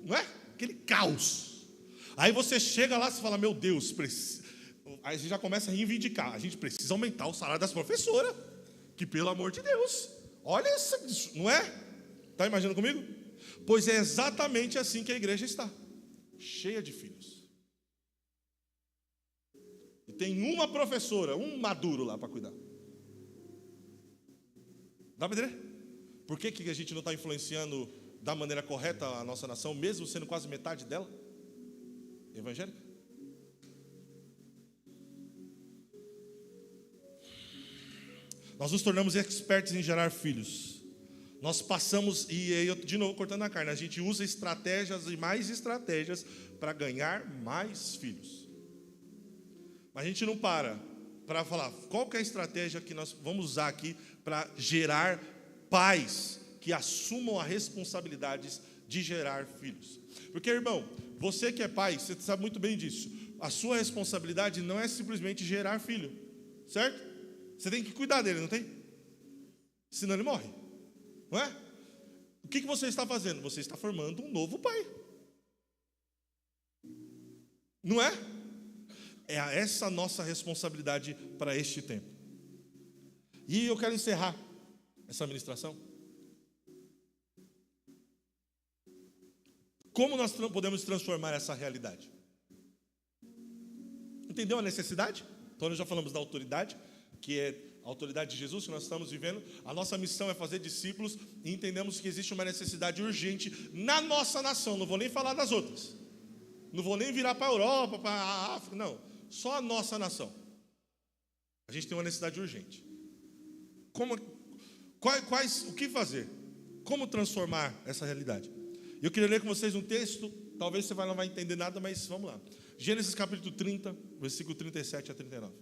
não é? Aquele caos. Aí você chega lá e fala, meu Deus, aí você já começa a reivindicar, a gente precisa aumentar o salário das professoras, que pelo amor de Deus, olha isso, não é? Está imaginando comigo? Pois é exatamente assim que a igreja está, cheia de filhos. E tem uma professora, um maduro lá para cuidar. Dá para entender? Por que a gente não está influenciando da maneira correta a nossa nação, mesmo sendo quase metade dela evangélica? Nós nos tornamos expertos em gerar filhos. Nós passamos, e eu de novo cortando a carne, a gente usa estratégias e mais estratégias para ganhar mais filhos. Mas a gente não para falar qual que é a estratégia que nós vamos usar aqui para gerar pais que assumam as responsabilidades de gerar filhos. Porque, irmão, você que é pai, você sabe muito bem disso. A sua responsabilidade não é simplesmente gerar filho, certo? Você tem que cuidar dele, não tem? Senão ele morre, não é? O que você está fazendo? Você está formando um novo pai, não é? É essa a nossa responsabilidade para este tempo. E eu quero encerrar essa ministração. Como nós podemos transformar essa realidade? Entendeu a necessidade? Então nós já falamos da autoridade, que é a autoridade de Jesus que nós estamos vivendo. A nossa missão é fazer discípulos e entendemos que existe uma necessidade urgente na nossa nação. Não vou nem falar das outras. Não vou nem virar para a Europa, para a África, não. Só a nossa nação. A gente tem uma necessidade urgente. O que fazer? Como transformar essa realidade? Eu queria ler com vocês um texto, talvez você não vai entender nada, mas vamos lá. Gênesis capítulo 30, versículo 37 a 39.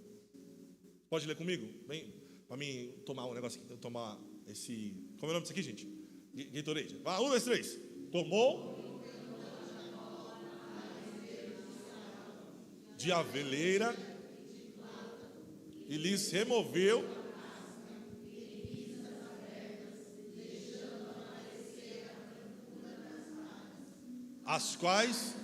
Pode ler comigo? Vem, para mim tomar um negócio aqui, tomar esse... Como é o nome disso aqui, gente? Gatorade. Vai, 1, 2, 3. Tomou de aveleira e lhes removeu as quais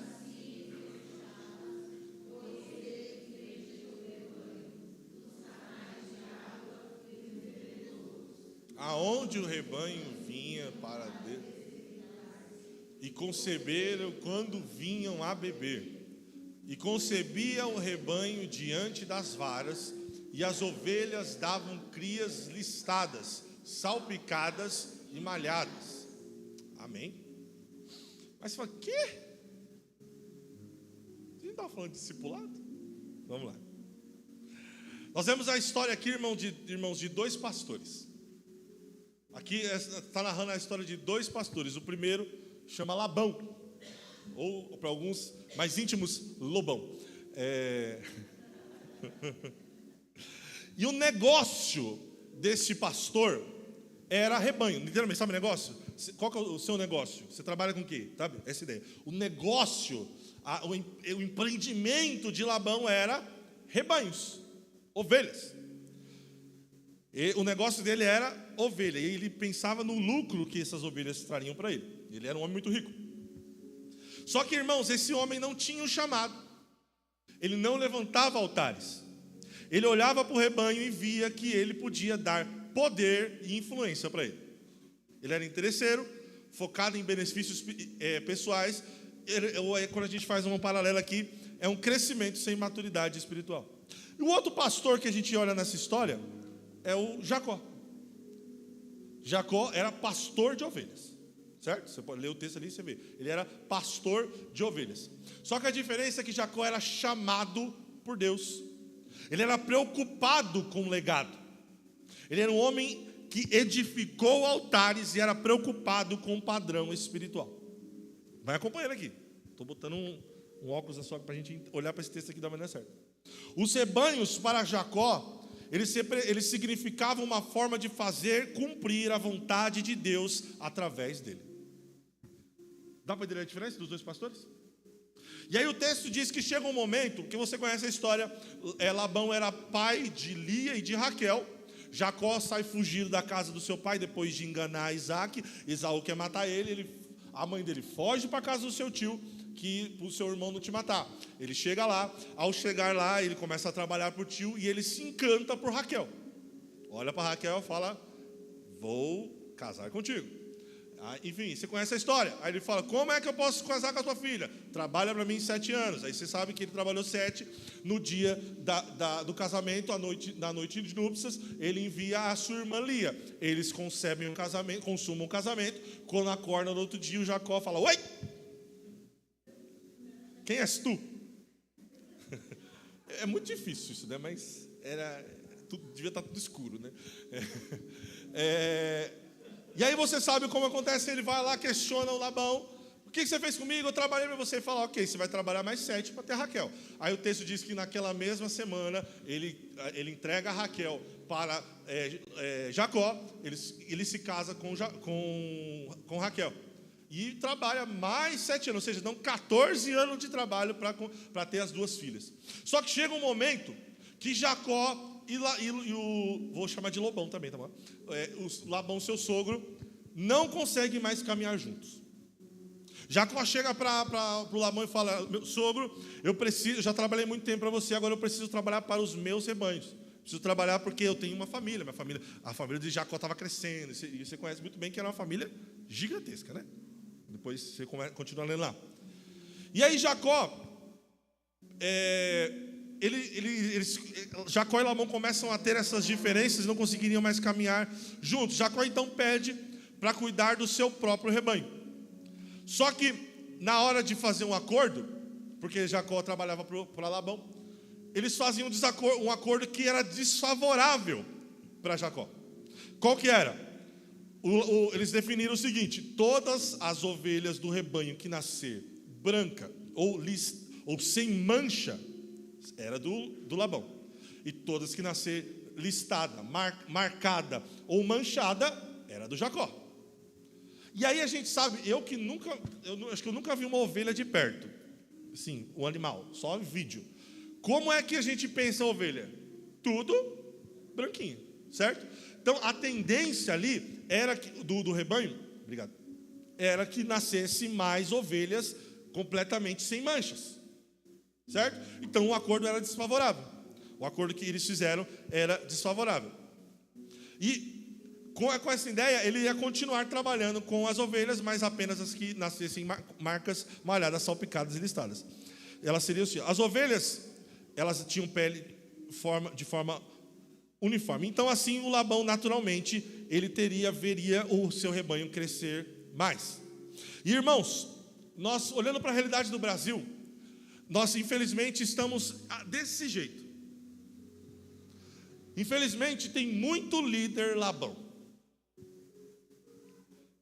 aonde o rebanho vinha para Deus, e conceberam quando vinham a beber, e concebia o rebanho diante das varas, e as ovelhas davam crias listadas, salpicadas e malhadas. Amém? Mas você fala, quê? Você não estava falando de discipulado? Vamos lá. Nós vemos a história aqui, irmãos, de dois pastores. Aqui está narrando a história de dois pastores. O primeiro chama Labão, ou para alguns mais íntimos, Lobão. E o negócio desse pastor era rebanho. Literalmente, sabe o negócio? Qual que é o seu negócio? Você trabalha com o quê? Sabe? Essa ideia. O negócio, o empreendimento de Labão era rebanhos, ovelhas. E o negócio dele era ovelha. E ele pensava no lucro que essas ovelhas trariam para ele. Ele era um homem muito rico. Só que, irmãos, esse homem não tinha um chamado. Ele não levantava altares. Ele olhava para o rebanho e via que ele podia dar poder e influência para ele. Ele era interesseiro, focado em benefícios pessoais. Quando a gente faz uma paralela aqui, é um crescimento sem maturidade espiritual. E o outro pastor que a gente olha nessa história é o Jacó. Jacó era pastor de ovelhas, certo? Você pode ler o texto ali e você vê. Ele era pastor de ovelhas. Só que a diferença é que Jacó era chamado por Deus. Ele era preocupado com o legado. Ele era um homem que edificou altares e era preocupado com o padrão espiritual. Vai acompanhando aqui. Estou botando um óculos na sua para a gente olhar para esse texto aqui da maneira certa. Os rebanhos para Jacó, eles significavam uma forma de fazer cumprir a vontade de Deus através dele. Dá para entender a diferença dos dois pastores? E aí o texto diz que chega um momento, que você conhece a história, Labão era pai de Lia e de Raquel. Jacó sai fugindo da casa do seu pai depois de enganar Isaac. Esaú quer matar ele, a mãe dele foge para a casa do seu tio, que o seu irmão não te matar. Ele chega lá, ao chegar lá, ele começa a trabalhar para o tio e ele se encanta por Raquel. Olha para Raquel e fala, vou casar contigo. Enfim, você conhece a história. Aí ele fala, como é que eu posso casar com a tua filha? Trabalha para mim 7 anos. Aí você sabe que ele trabalhou 7. No dia do casamento, na noite de núpcias, ele envia a sua irmã Lia. Eles concebem um casamento, consumam um casamento. Quando acorda no outro dia, o Jacó fala, oi! Quem és tu? É muito difícil isso, né? Mas devia estar tudo escuro, né? E aí você sabe como acontece, ele vai lá, questiona o Labão. O que você fez comigo? Eu trabalhei para você. Fala, ok, você vai trabalhar mais 7 para ter Raquel. Aí o texto diz que naquela mesma semana, ele entrega a Raquel para Jacó. Ele se casa com Raquel. E trabalha mais 7 anos, ou seja, dão 14 anos de trabalho para ter as duas filhas. Só que chega um momento que Jacó vou chamar de Lobão também, tá bom? O Labão, seu sogro, não conseguem mais caminhar juntos. Jacó chega para o Labão e fala, meu sogro, eu já trabalhei muito tempo para você, agora eu preciso trabalhar para os meus rebanhos. Preciso trabalhar porque eu tenho uma família. A família de Jacó estava crescendo, e você conhece muito bem que era uma família gigantesca, né? Depois você continua lendo lá. E aí Jacó, Jacó e Labão começam a ter essas diferenças, não conseguiriam mais caminhar juntos. Jacó então pede para cuidar do seu próprio rebanho. Só que na hora de fazer um acordo, porque Jacó trabalhava para Labão, eles faziam um acordo que era desfavorável para Jacó. Qual que era? eles definiram o seguinte: todas as ovelhas do rebanho que nascer branca ou sem mancha, era do Labão. E todas que nascer listada, marcada ou manchada, era do Jacó. E aí a gente sabe, acho que eu nunca vi uma ovelha de perto, assim, o animal, só em vídeo. Como é que a gente pensa a ovelha? Tudo branquinho, certo? Então a tendência ali era que, do rebanho, obrigado, era que nascesse mais ovelhas completamente sem manchas, certo? Então o acordo era desfavorável. O acordo que eles fizeram era desfavorável. E com essa ideia, ele ia continuar trabalhando com as ovelhas, mas apenas as que nascessem marcas, malhadas, salpicadas e listadas. Elas seriam assim. As ovelhas, elas tinham pele de forma uniforme. Então, assim, o Labão, naturalmente, ele veria o seu rebanho crescer mais. E, irmãos, nós, olhando para a realidade do Brasil, nós, infelizmente, estamos desse jeito. Infelizmente, tem muito líder Labão,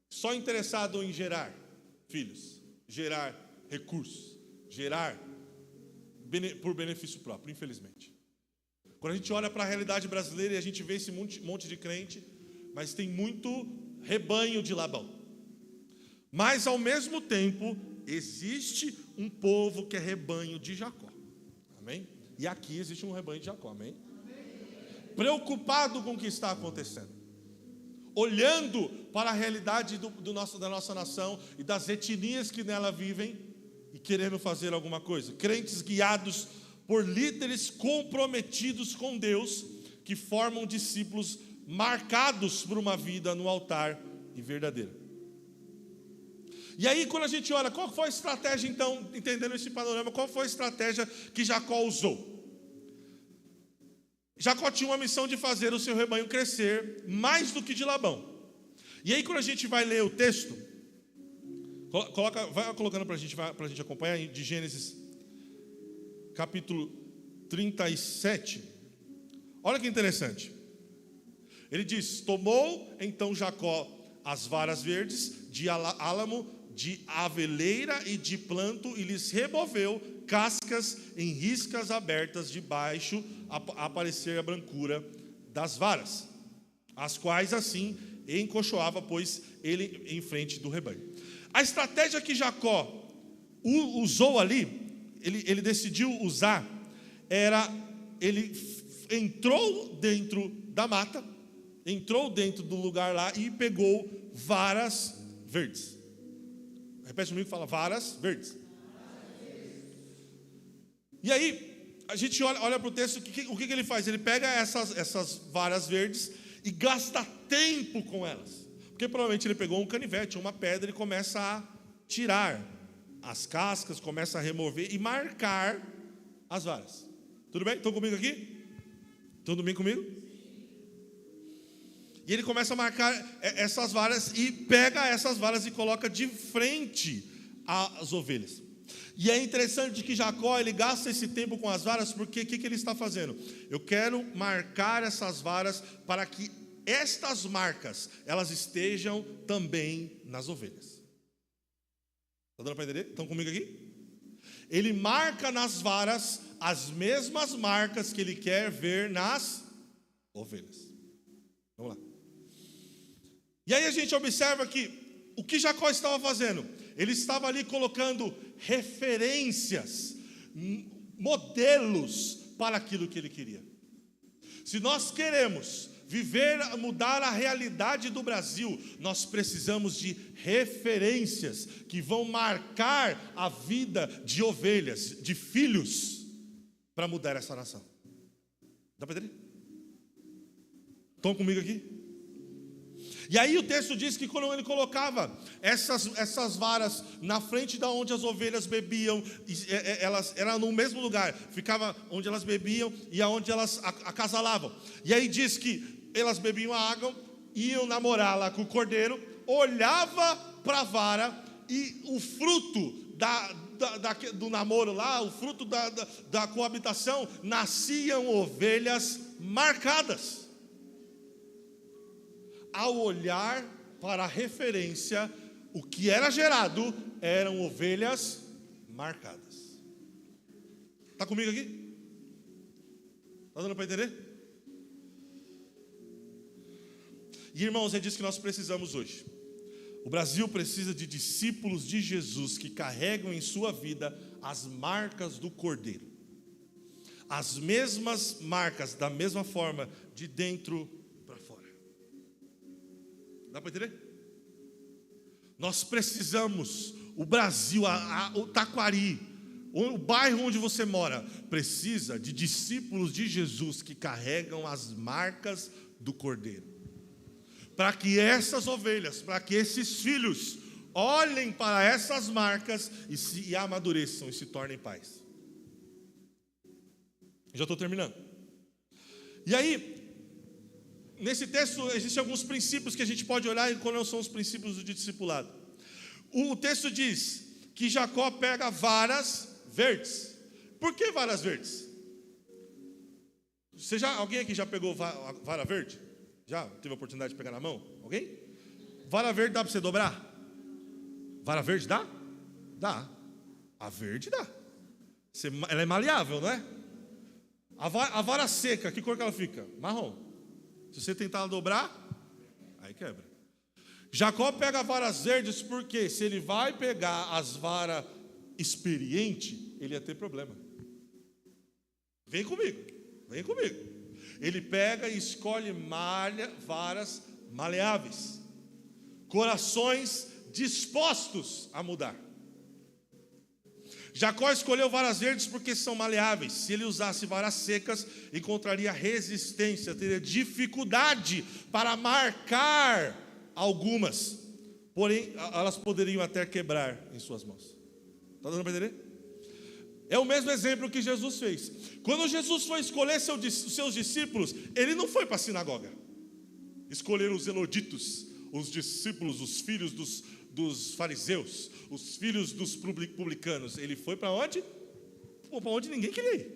só interessado em gerar filhos, gerar recursos, gerar por benefício próprio, infelizmente. Quando a gente olha para a realidade brasileira e a gente vê esse monte de crente, mas tem muito rebanho de Labão. Mas ao mesmo tempo, existe um povo que é rebanho de Jacó. Amém? E aqui existe um rebanho de Jacó, amém? Preocupado com o que está acontecendo, olhando para a realidade da nossa nação e das etnias que nela vivem e querendo fazer alguma coisa. Crentes guiados por líderes comprometidos com Deus, que formam discípulos marcados por uma vida no altar e verdadeira. E aí, quando a gente olha, qual foi a estratégia então, entendendo esse panorama, qual foi a estratégia que Jacó usou? Jacó tinha uma missão de fazer o seu rebanho crescer mais do que de Labão. E aí, quando a gente vai ler o texto, vai colocando para a gente acompanhar, de Gênesis capítulo 37. Olha que interessante. Ele diz: tomou então Jacó as varas verdes de álamo, de aveleira e de planto, e lhes removeu cascas em riscas abertas debaixo, a aparecer a brancura das varas, as quais assim encoxoava, pois ele em frente do rebanho. A estratégia que Jacó usou ali, ele decidiu usar, ele entrou dentro da mata, entrou dentro do lugar lá e pegou varas verdes. Repete comigo, fala: varas verdes. E aí, a gente olha para o texto, o que ele faz? Ele pega essas varas verdes e gasta tempo com elas. Porque provavelmente ele pegou um canivete, uma pedra, e começa a tirar as cascas, começa a remover e marcar as varas. Tudo bem? Estão comigo aqui? Tudo bem comigo? E ele começa a marcar essas varas e pega essas varas e coloca de frente às ovelhas. E é interessante que Jacó, ele gasta esse tempo com as varas, porque o que ele está fazendo? Eu quero marcar essas varas para que estas marcas, elas estejam também nas ovelhas. Está dando para entender? Estão comigo aqui? Ele marca nas varas as mesmas marcas que ele quer ver nas ovelhas. Vamos lá. E aí a gente observa que o que Jacó estava fazendo? Ele estava ali colocando referências, modelos para aquilo que ele queria. Se nós queremos mudar a realidade do Brasil, nós precisamos de referências que vão marcar a vida de ovelhas, de filhos, para mudar essa nação. Dá para entender? Estão comigo aqui? E aí o texto diz que quando ele colocava essas varas na frente de onde as ovelhas bebiam, elas eram no mesmo lugar, ficava onde elas bebiam e aonde elas acasalavam. E aí diz que elas bebiam a água, iam namorar lá com o cordeiro, olhava para a vara e o fruto do namoro lá, o fruto da coabitação, nasciam ovelhas marcadas. Ao olhar para referência, o que era gerado eram ovelhas marcadas. Está comigo aqui? Está dando para entender? E irmãos, é disso que nós precisamos hoje. O Brasil precisa de discípulos de Jesus que carregam em sua vida as marcas do Cordeiro. As mesmas marcas, da mesma forma, de dentro para fora. Dá para entender? Nós precisamos, o Brasil, o Taquari, o bairro onde você mora, precisa de discípulos de Jesus que carregam as marcas do Cordeiro. Para que essas ovelhas, para que esses filhos olhem para essas marcas e amadureçam e se tornem pais. Já estou terminando. E aí, nesse texto existem alguns princípios que a gente pode olhar e quais são os princípios do discipulado. O texto diz que Jacó pega varas verdes. Por que varas verdes? Alguém aqui já pegou vara verde? Já teve a oportunidade de pegar na mão? Alguém? Vara verde dá para você dobrar? Vara verde dá? Dá. A verde dá. Ela é maleável, não é? A vara seca, que cor que ela fica? Marrom. Se você tentar dobrar, aí quebra. Jacó pega varas verdes porque se ele vai pegar as varas experientes, ele ia ter problema. Vem comigo, vem comigo. Ele pega e escolhe varas maleáveis, corações dispostos a mudar. Jacó escolheu varas verdes porque são maleáveis. Se ele usasse varas secas, encontraria resistência, teria dificuldade para marcar algumas. Porém, elas poderiam até quebrar em suas mãos. Está dando para entender? É o mesmo exemplo que Jesus fez. Quando Jesus foi escolher seus discípulos, ele não foi para a sinagoga escolher os eruditos, os discípulos, os filhos dos fariseus, os filhos dos publicanos. Ele foi para onde? Para onde ninguém queria ir.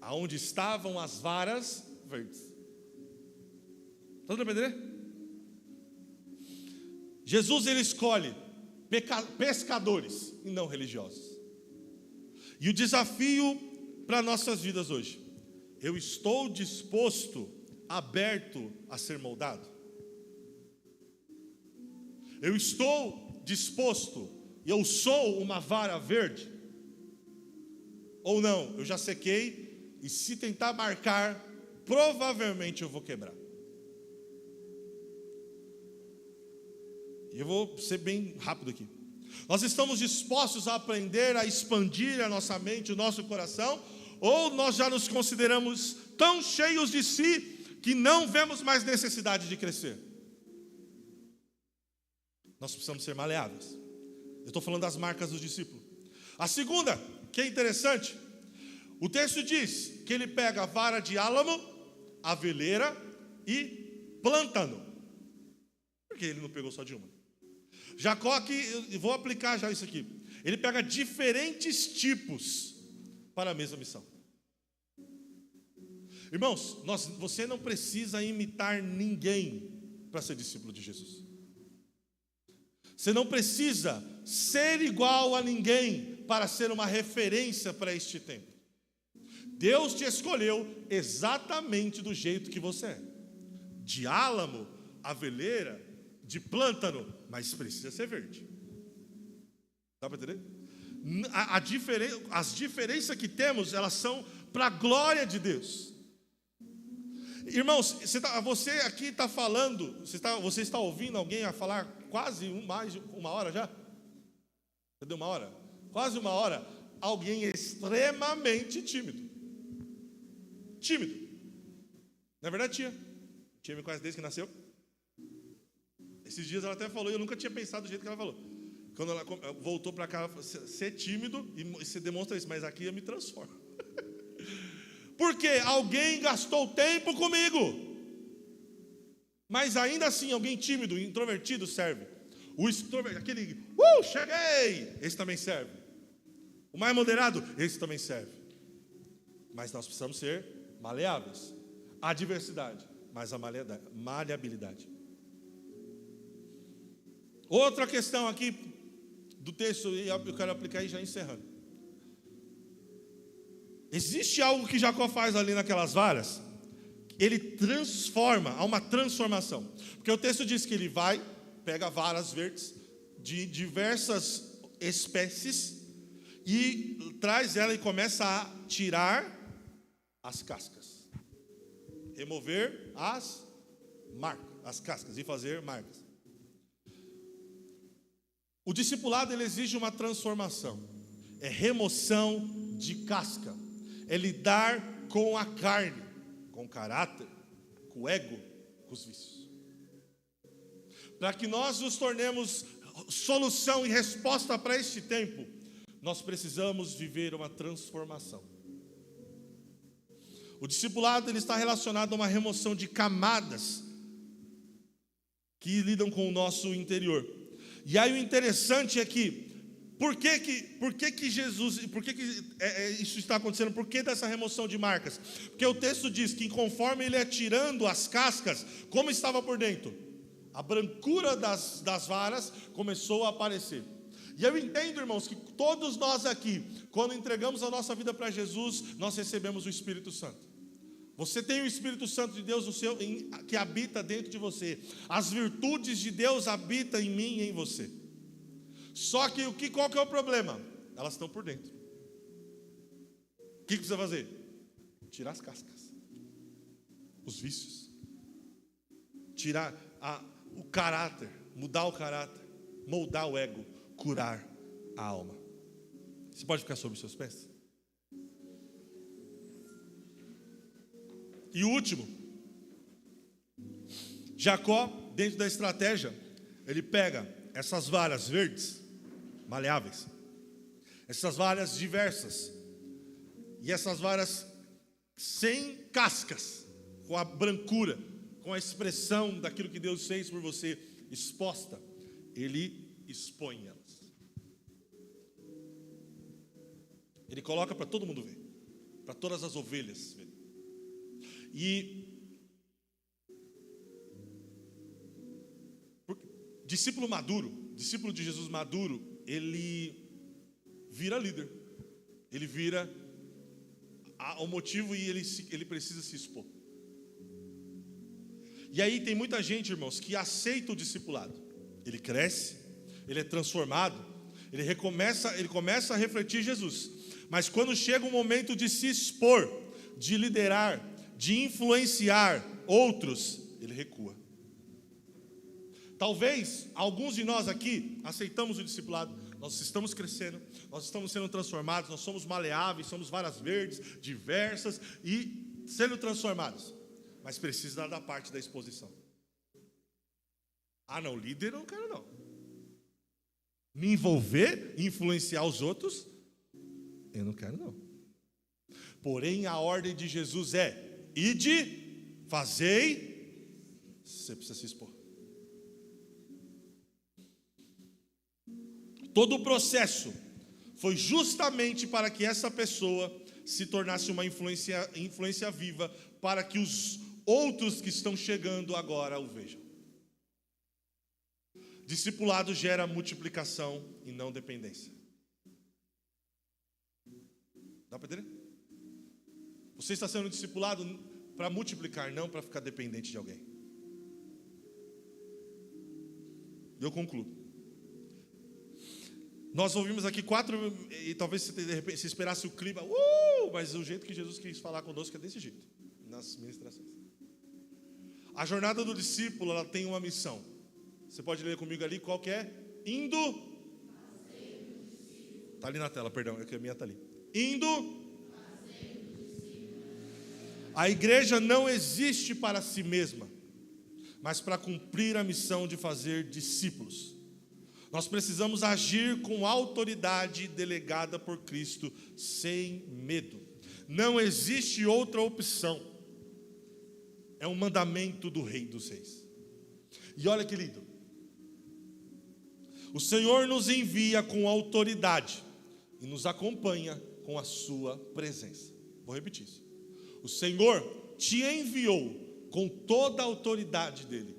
Aonde estavam as varas verdes. Está dando para entender? Jesus, ele escolhe pescadores e não religiosos. E o desafio para nossas vidas hoje: eu estou disposto, aberto a ser moldado? Eu estou disposto, e eu sou uma vara verde? Ou não, eu já sequei, e se tentar marcar, provavelmente eu vou quebrar. E eu vou ser bem rápido aqui. Nós estamos dispostos a aprender a expandir a nossa mente, o nosso coração, ou nós já nos consideramos tão cheios de si que não vemos mais necessidade de crescer? Nós precisamos ser maleáveis. Eu estou falando das marcas do discípulo. A segunda, que é interessante, o texto diz que ele pega a vara de álamo, aveleira e plântano. Por que ele não pegou só de uma? Jacó aqui, eu vou aplicar já isso aqui. Ele pega diferentes tipos para a mesma missão. Irmãos, você não precisa imitar ninguém para ser discípulo de Jesus. Você não precisa ser igual a ninguém para ser uma referência para este tempo. Deus te escolheu exatamente do jeito que você é. De álamo, aveleira, de plântano, mas precisa ser verde. Dá para entender? As diferenças que temos, elas são para a glória de Deus. Irmãos, você aqui está falando, você está ouvindo alguém a falar quase mais de uma hora já? Cadê uma hora? Quase uma hora. Alguém extremamente tímido. Tímido. Não é verdade, tia me conhece desde que nasceu. Esses dias ela até falou, e eu nunca tinha pensado do jeito que ela falou. Quando ela voltou para cá, ela falou: ser tímido, e você demonstra isso, mas aqui eu me transformo. Porque alguém gastou tempo comigo. Mas ainda assim, alguém tímido, introvertido serve. O extrovertido, aquele, cheguei, esse também serve. O mais moderado, esse também serve. Mas nós precisamos ser maleáveis. A diversidade, mas a maleabilidade. Outra questão aqui do texto, e eu quero aplicar aí já encerrando. Existe algo que Jacó faz ali naquelas varas? Ele transforma, há uma transformação. Porque o texto diz que ele vai, pega varas verdes de diversas espécies e traz ela e começa a tirar as cascas. Remover as cascas e fazer marcas. O discipulado ele exige uma transformação. É remoção de casca. É lidar com a carne, com o caráter, com o ego, com os vícios. Para que nós nos tornemos solução e resposta para este tempo, nós precisamos viver uma transformação. O discipulado ele está relacionado a uma remoção de camadas que lidam com o nosso interior. E aí o interessante é que por que Jesus, isso está acontecendo? Por que dessa remoção de marcas? Porque o texto diz que conforme ele é tirando as cascas, como estava por dentro? A brancura das varas começou a aparecer. E eu entendo, irmãos, que todos nós aqui, quando entregamos a nossa vida para Jesus, nós recebemos o Espírito Santo. Você tem o Espírito Santo de Deus que habita dentro de você. As virtudes de Deus habitam em mim e em você. Só que qual que é o problema? Elas estão por dentro. O que precisa fazer? Tirar as cascas, os vícios, tirar o caráter, mudar o caráter, moldar o ego, curar a alma. Você pode ficar sobre os seus pés? E o último, Jacó, dentro da estratégia, ele pega essas varas verdes, maleáveis, essas varas diversas, e essas varas sem cascas, com a brancura, com a expressão daquilo que Deus fez por você exposta, ele expõe elas. Ele coloca para todo mundo ver, para todas as ovelhas verem. E discípulo maduro, discípulo de Jesus maduro, ele vira líder. Ele vira o motivo e ele precisa se expor. E aí tem muita gente, irmãos, que aceita o discipulado. Ele cresce, ele é transformado, ele começa a refletir Jesus. Mas quando chega o momento de se expor, de liderar, de influenciar outros, ele recua. Talvez alguns de nós aqui aceitamos o discipulado, nós estamos crescendo, nós estamos sendo transformados, nós somos maleáveis, somos varas verdes, diversas e sendo transformados, mas precisa da parte da exposição. Ah, não, líder eu não quero não. Me envolver, influenciar os outros, eu não quero não. Porém, a ordem de Jesus é: ide, fazei, você precisa se expor. Todo o processo foi justamente para que essa pessoa se tornasse uma influência viva, para que os outros que estão chegando agora o vejam. Discipulado gera multiplicação e não dependência. Dá para entender? Você está sendo discipulado para multiplicar, não para ficar dependente de alguém. Eu concluo. Nós ouvimos aqui 4, e talvez você de repente se esperasse o clima, mas o jeito que Jesus quis falar conosco é desse jeito, nas ministrações. A jornada do discípulo, ela tem uma missão. Você pode ler comigo ali, qual que é? Indo. Está ali na tela, perdão, é que a minha está ali. Indo. A igreja não existe para si mesma, mas para cumprir a missão de fazer discípulos. Nós precisamos agir com autoridade delegada por Cristo, sem medo. Não existe outra opção. É um mandamento do Rei dos Reis. E olha que lindo. O Senhor nos envia com autoridade e nos acompanha com a sua presença. Vou repetir isso. O Senhor te enviou com toda a autoridade dele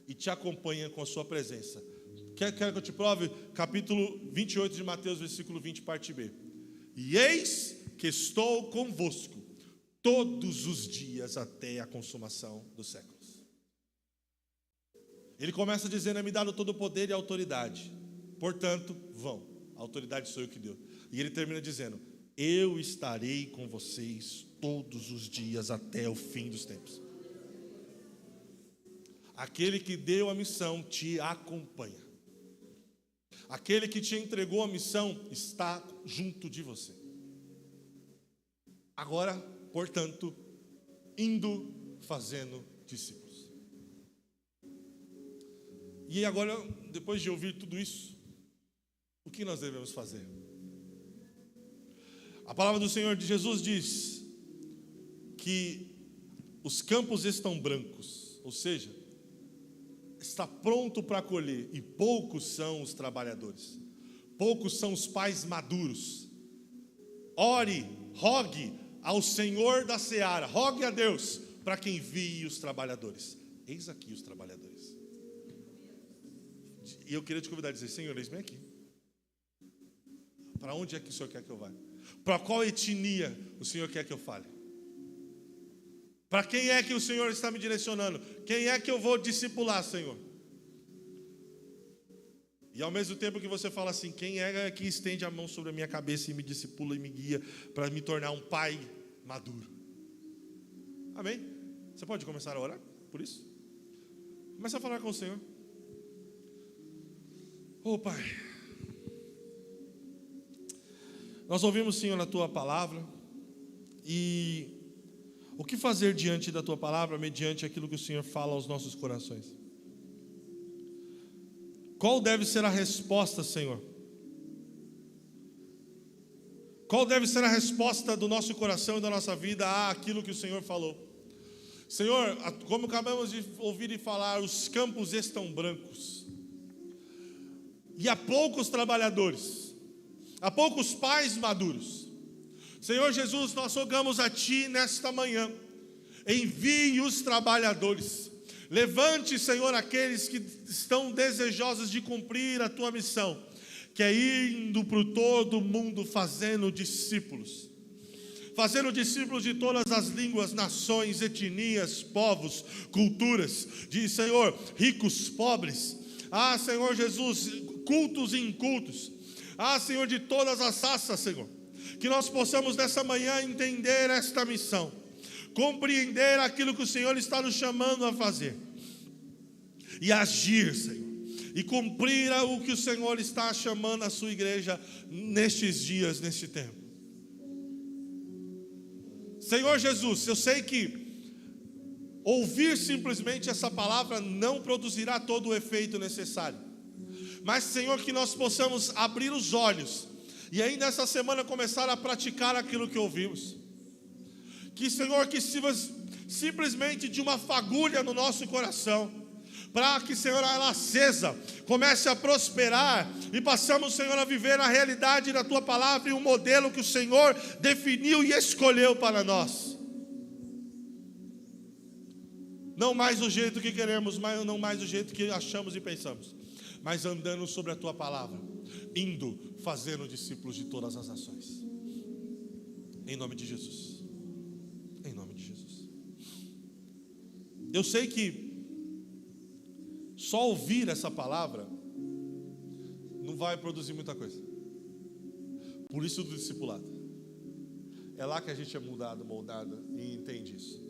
e te acompanha com a sua presença. Quer que eu te prove? Capítulo 28 de Mateus, versículo 20, parte B. E eis que estou convosco todos os dias até a consumação dos séculos. Ele começa dizendo: é me dado todo o poder e autoridade. Portanto, vão. A autoridade sou eu que deu. E ele termina dizendo: eu estarei com vocês todos os dias até o fim dos tempos. Aquele que deu a missão te acompanha. Aquele que te entregou a missão está junto de você. Agora, portanto, indo fazendo discípulos. E agora, depois de ouvir tudo isso, o que nós devemos fazer? A palavra do Senhor de Jesus diz que os campos estão brancos, ou seja, está pronto para colher, e poucos são os trabalhadores, poucos são os pais maduros. Ore, rogue ao Senhor da seara, rogue a Deus para que envie os trabalhadores. Eis aqui os trabalhadores. E eu queria te convidar a dizer: Senhor, eis-me aqui. Para onde é que o Senhor quer que eu vá? Para qual etnia o Senhor quer que eu fale? Para quem é que o Senhor está me direcionando? Quem é que eu vou discipular, Senhor? E ao mesmo tempo que você fala assim: quem é que estende a mão sobre a minha cabeça e me discipula e me guia para me tornar um pai maduro? Amém? Você pode começar a orar por isso? Comece a falar com o Senhor. Oh Pai, nós ouvimos, Senhor, a Tua palavra, e o que fazer diante da Tua palavra, mediante aquilo que o Senhor fala aos nossos corações? Qual deve ser a resposta, Senhor? Qual deve ser a resposta do nosso coração e da nossa vida àquilo que o Senhor falou? Senhor, como acabamos de ouvir e falar, os campos estão brancos, e há poucos trabalhadores, há poucos pais maduros. Senhor Jesus, nós rogamos a Ti nesta manhã: envie os trabalhadores. Levante, Senhor, aqueles que estão desejosos de cumprir a Tua missão, que é indo por todo o mundo fazendo discípulos. Fazendo discípulos de todas as línguas, nações, etnias, povos, culturas. De, Senhor, ricos, pobres. Senhor Jesus, cultos e incultos. Senhor, de todas as raças, Senhor. Que nós possamos nessa manhã entender esta missão, compreender aquilo que o Senhor está nos chamando a fazer, e agir, Senhor, e cumprir o que o Senhor está chamando a sua igreja nestes dias, neste tempo. Senhor Jesus, eu sei que ouvir simplesmente essa palavra não produzirá todo o efeito necessário, mas, Senhor, que nós possamos abrir os olhos e ainda essa semana começar a praticar aquilo que ouvimos. Que, Senhor, que sirva simplesmente de uma fagulha no nosso coração, para que, Senhor, ela acesa, comece a prosperar, e passamos, Senhor, a viver a realidade da Tua palavra e o modelo que o Senhor definiu e escolheu para nós. Não mais do jeito que queremos, mas não mais do jeito que achamos e pensamos, mas andando sobre a Tua palavra, indo, fazendo discípulos de todas as nações. Em nome de Jesus. Em nome de Jesus. Eu sei que só ouvir essa palavra não vai produzir muita coisa. Por isso do discipulado. É lá que a gente é mudado, moldado e entende isso.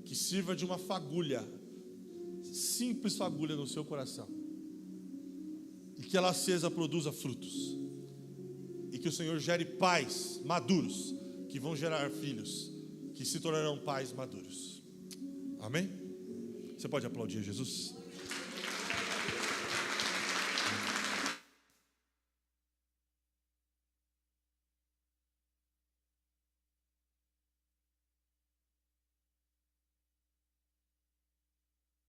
Que sirva de uma fagulha, simples fagulha no seu coração, e que ela acesa produza frutos, e que o Senhor gere pais maduros, que vão gerar filhos, que se tornarão pais maduros. Amém? Você pode aplaudir Jesus?